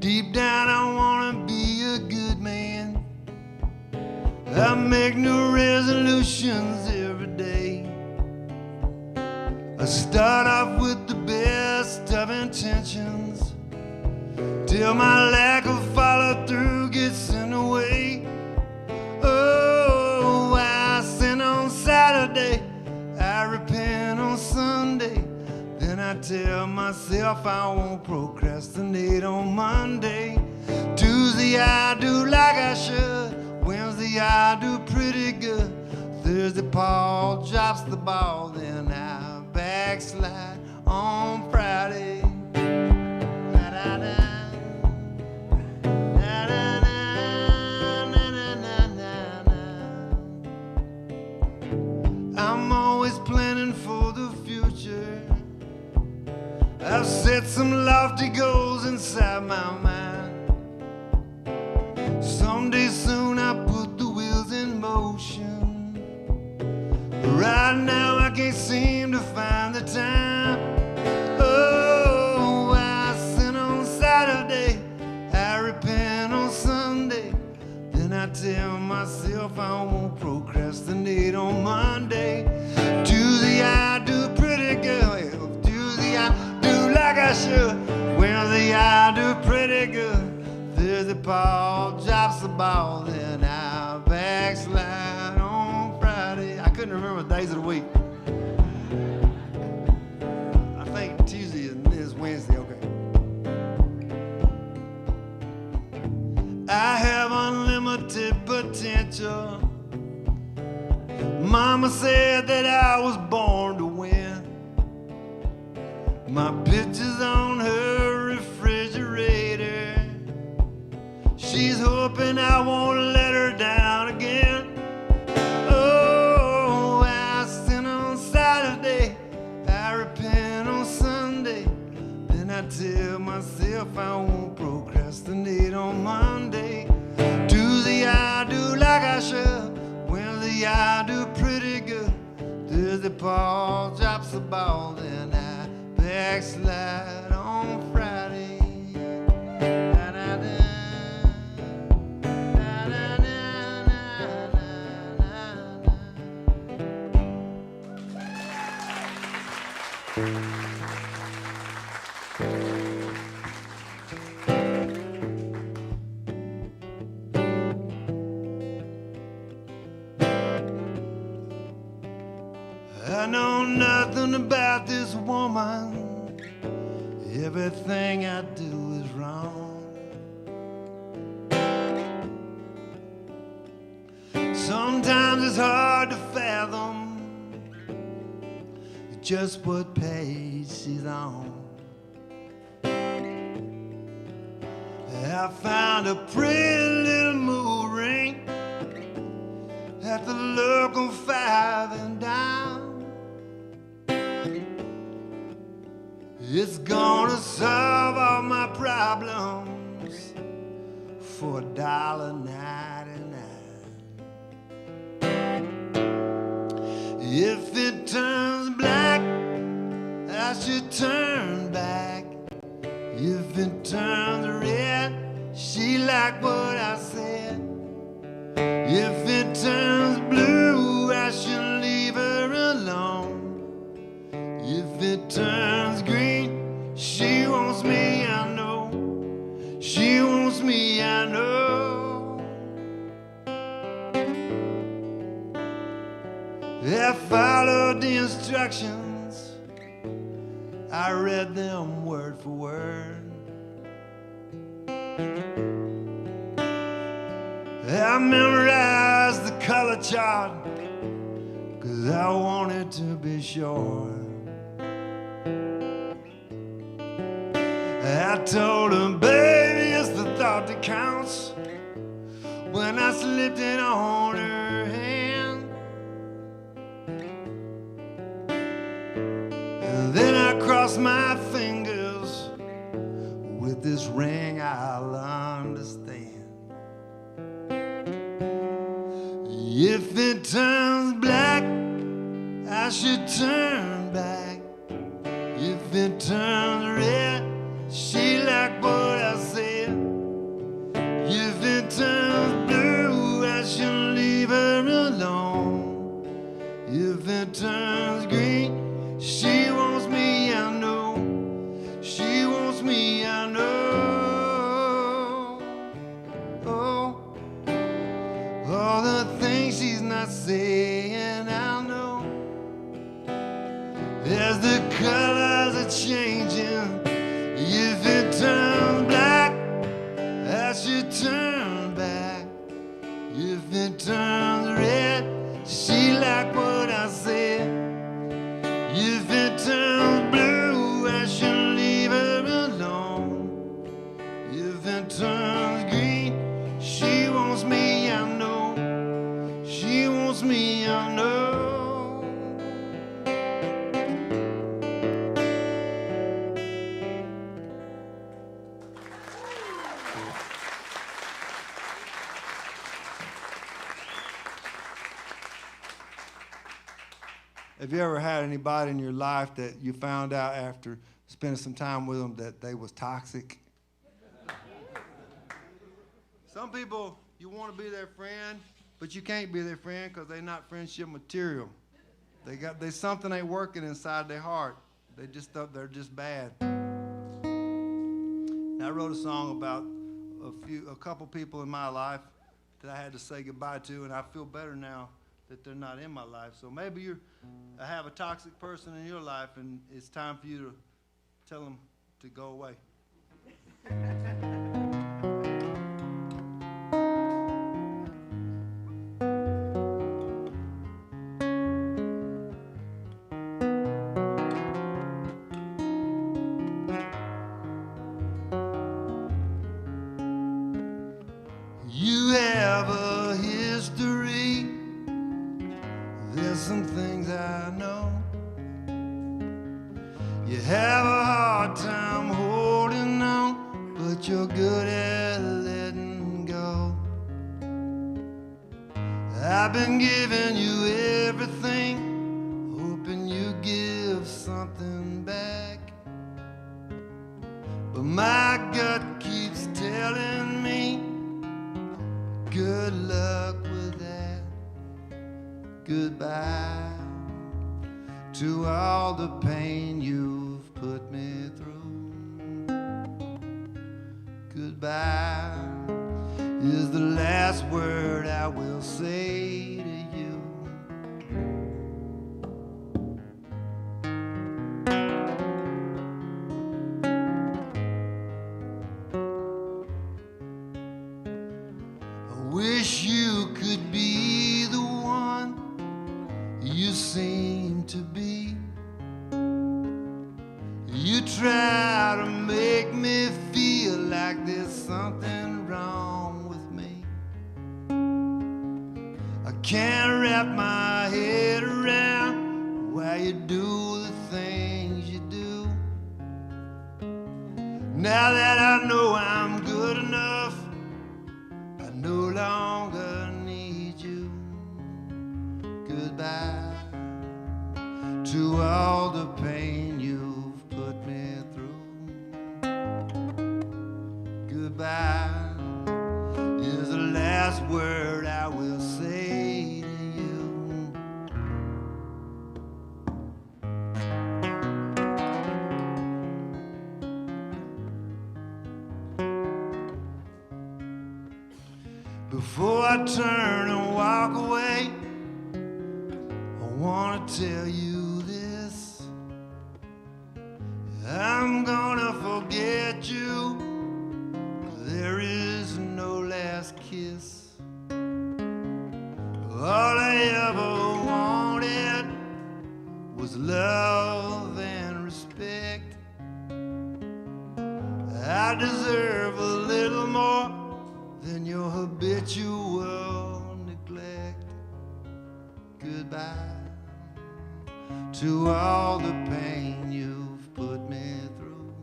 Deep down, I wanna be a good man. I make new resolutions every day. I start off with the best of intentions, till my lack of follow through gets in the way. Oh, I sin on Saturday, I repent on Sunday. Then I tell myself I won't procrastinate on Monday. Tuesday I do like I should. Wednesday I do pretty good. Thursday Paul drops the ball. Then I backslide on Friday. Da-da-da. I'm always planning for the future. I've set some lofty goals inside my mind. Someday soon I put the wheels in motion. Right now I can't seem to find the time. Oh, I sin on Saturday, I repent on Sunday. Then I tell myself I won't procrastinate on Monday. Tuesday I do pretty good. Tuesday I do like I should. Wednesday I do pretty good. Thursday Paul drops the ball. Then I backslide on Friday. I couldn't remember the days of the week. I think Tuesday is Wednesday, okay. I have unlimited potential. Mama said that I was born to win. My picture's on her refrigerator. She's hoping I won't let her down again. Oh, I sin on Saturday, I repent on Sunday. Then I tell myself I won't procrastinate on Monday. Tuesday I do like I should. Wednesday I do pretty good. Thursday Paul drops the ball. Then I backslide on Friday. Da-da-da. I know nothing about this woman. Everything I do is wrong. Sometimes it's hard to fathom just what page she's on. I found a pretty little mood ring at the local 5 and dime. It's gonna solve all my problems for $1.99. If it turns black, I should turn back. If it turns red, she liked what I said. If it turns blue, I should leave her alone. If it turns green, she wants me, I know. She wants me, I know. I followed the instructions, I read them word for word. I memorized the color chart, 'cause I wanted to be sure. I told him, baby, it's the thought that counts. When I slipped it on her hand, and then I crossed my fingers. With this ring I'll understand. If it turns black, I should turn back. If it turns red, she like what I said. If it turns blue, I should leave her alone. If it turns green, she wants me, I know. She wants me, I know. Oh, all the things she's not saying, I know. As the colors are changing, if it turns black, I should turn back. If it turns red, she like what I said. If it turns blue, I should leave her alone. If it turns green, she wants me, I know. She wants me, I know. Have you ever had anybody in your life that you found out after spending some time with them that they was toxic? Some people, you want to be their friend, but you can't be their friend because they're not friendship material. There's something ain't working inside their heart. They're just bad. And I wrote a song about a couple people in my life that I had to say goodbye to, and I feel better now that they're not in my life. So maybe I have a toxic person in your life, and it's time for you to tell them to go away. You have a history. There's some things I know. You have a hard time holding on, but you're good at letting go. I've been giving you everything, hoping you give something back. But my gut keeps telling me, good luck with that. Goodbye to all the pain you've put me through. Goodbye is the last word I will say to you. I wish you could be the one you seem to be. You try to make me feel like there's something wrong with me. I can't wrap my head around why you do the things you do. Now that I know I'm good enough, I no longer need you. Goodbye to all the pain you've put me through. Goodbye is the last word I will say to you. Before I turn and walk away, I want to tell you this. I'm gonna forget you. There is no last kiss. All I ever wanted was love and respect. I deserve a little more than your habitual neglect. Goodbye to all the pain you've put me through.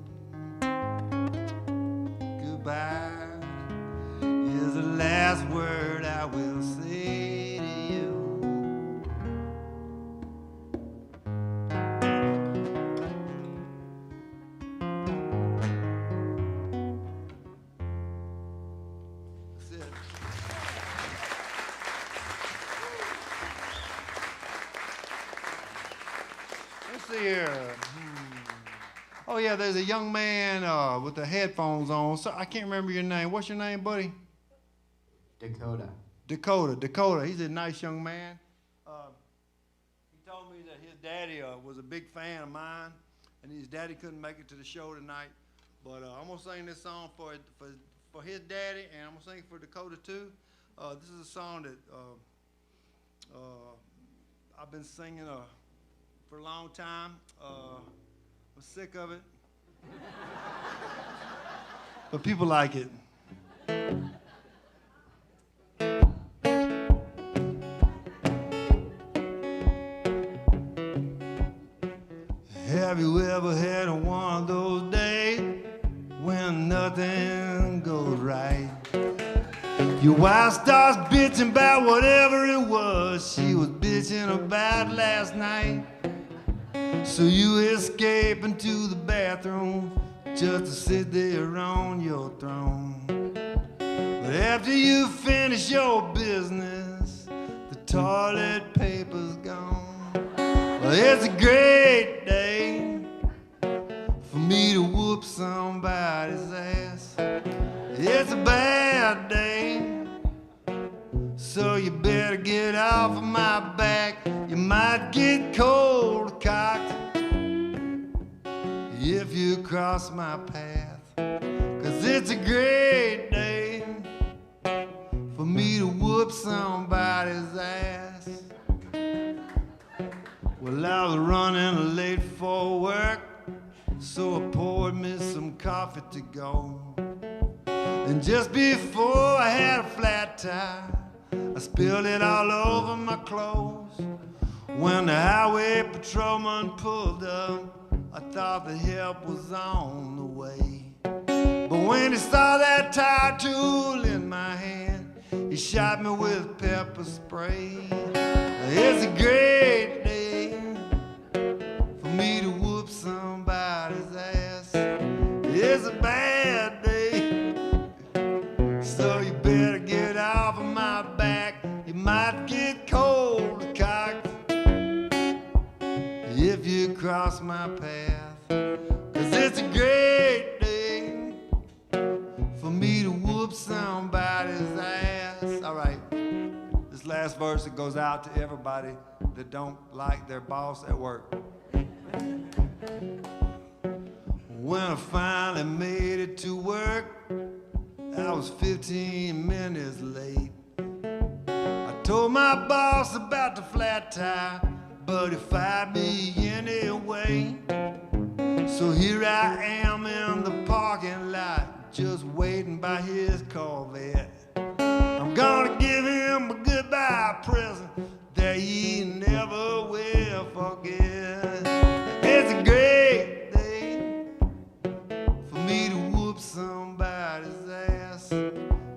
Goodbye is the last word I will say to you. That's it. Let's see here. Oh yeah, there's a young man with the headphones on. So I can't remember your name. What's your name, buddy? Dakota. He's a nice young man. He told me that his daddy was a big fan of mine, and his daddy couldn't make it to the show tonight. But I'm gonna sing this song for his daddy, and I'm gonna sing for Dakota too. This is a song that I've been singing for a long time. I'm sick of it, but people like it. Have you ever had one of those days when nothing goes right? Your wife starts bitching about whatever it was she was bitching about last night. So you escape into the bathroom just to sit there on your throne. But after you finish your business, the toilet paper's gone. Well, it's a great day for me to whoop somebody's ass. It's a bad day, so you better get off of my back. You might get cold cocked if you cross my path. 'Cause it's a great day for me to whoop somebody's ass. Well, I was running late for work, so I poured me some coffee to go. And just before I had a flat tire, I spilled it all over my clothes. When the highway patrolman pulled up, I thought the help was on the way. But when he saw that tire tool in my hand, he shot me with pepper spray. It's a great day for me to whoop somebody's ass. It's a bad day, so you better get off of my back. You might get cold cocked if you cross my path. 'Cause it's a great day for me to whoop somebody's ass. All right, this last verse, it goes out to everybody that don't like their boss at work. When I finally made it to work, I was 15 minutes late. I told my boss about the flat tire, but he fired me anyway. So here I am in the parking lot, just waiting by his Corvette. I'm gonna give him a goodbye present that he never will forget. It's a great day for me to whoop somebody's ass.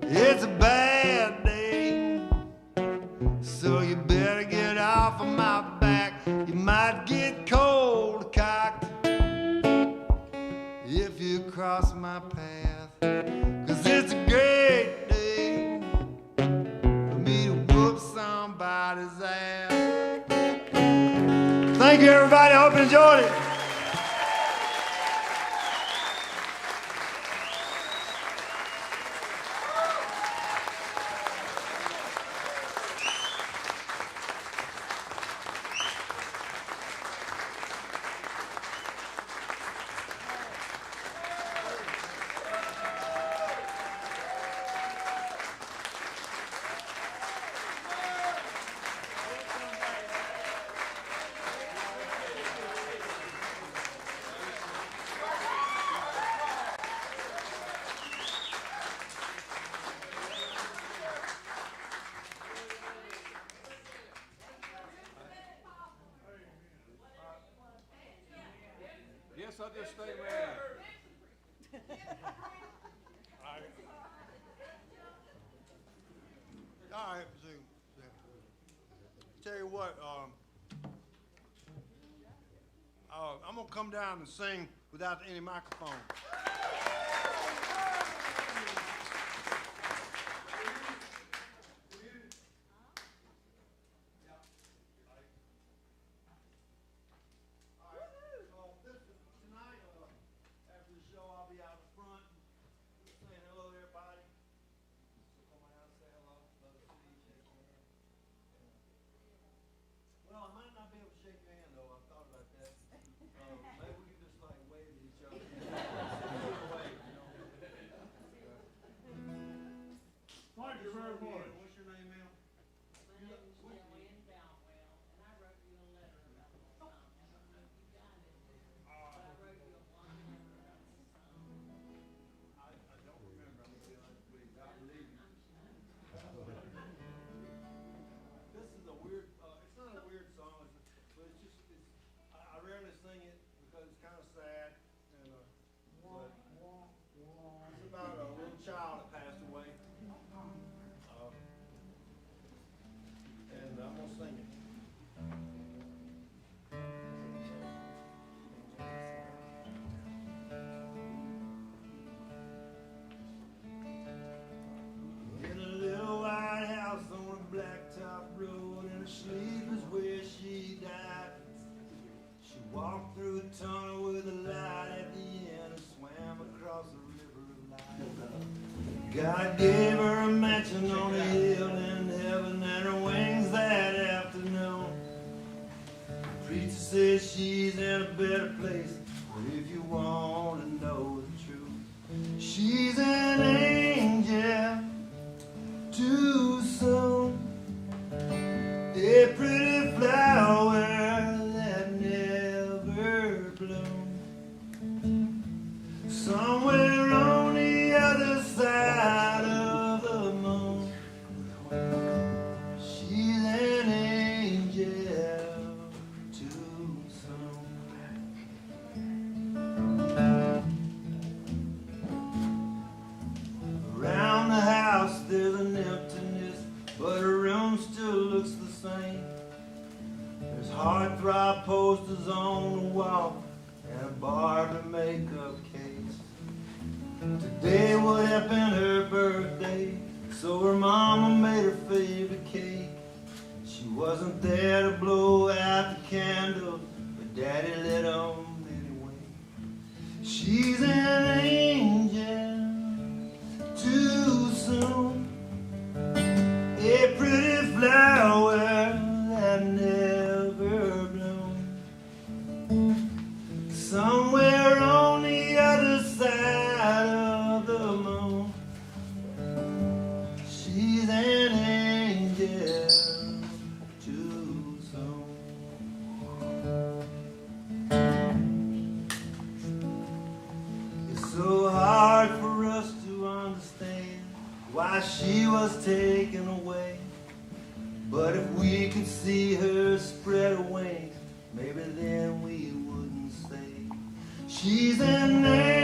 It's a bad day, so you better get off of my back. You might get cold cocked if you cross my path. 'Cause it's a great day for me to whoop somebody's ass. Thank you, everybody. I hope you enjoyed it. I just stay around. All right, see. Tell you what, I'm gonna come down and sing without any microphone. Tunnel with a light at the end and swam across the river of life. God gave her a mansion on a hill in heaven and her wings that afternoon. The preacher says she's in a better place, but if you want to know the truth, she's an angel too soon. A pretty flower somewhere on the other side of the moon. She's an angel too soon. Around the house there's an emptiness, but her room still looks the same. There's heartthrob posters on the wall and a Barbie makeup case. Today would have been her birthday, so her mama made her favorite cake. She wasn't there to blow out the candles, but Daddy lit them anyway. She's an angel too soon, a pretty flower that never bloomed. Somewhere on the other side of the moon, she's an angel too soon. It's so hard for us to understand why she was taken away. But if we could see her spread her wings, maybe then we wouldn't say she's an angel.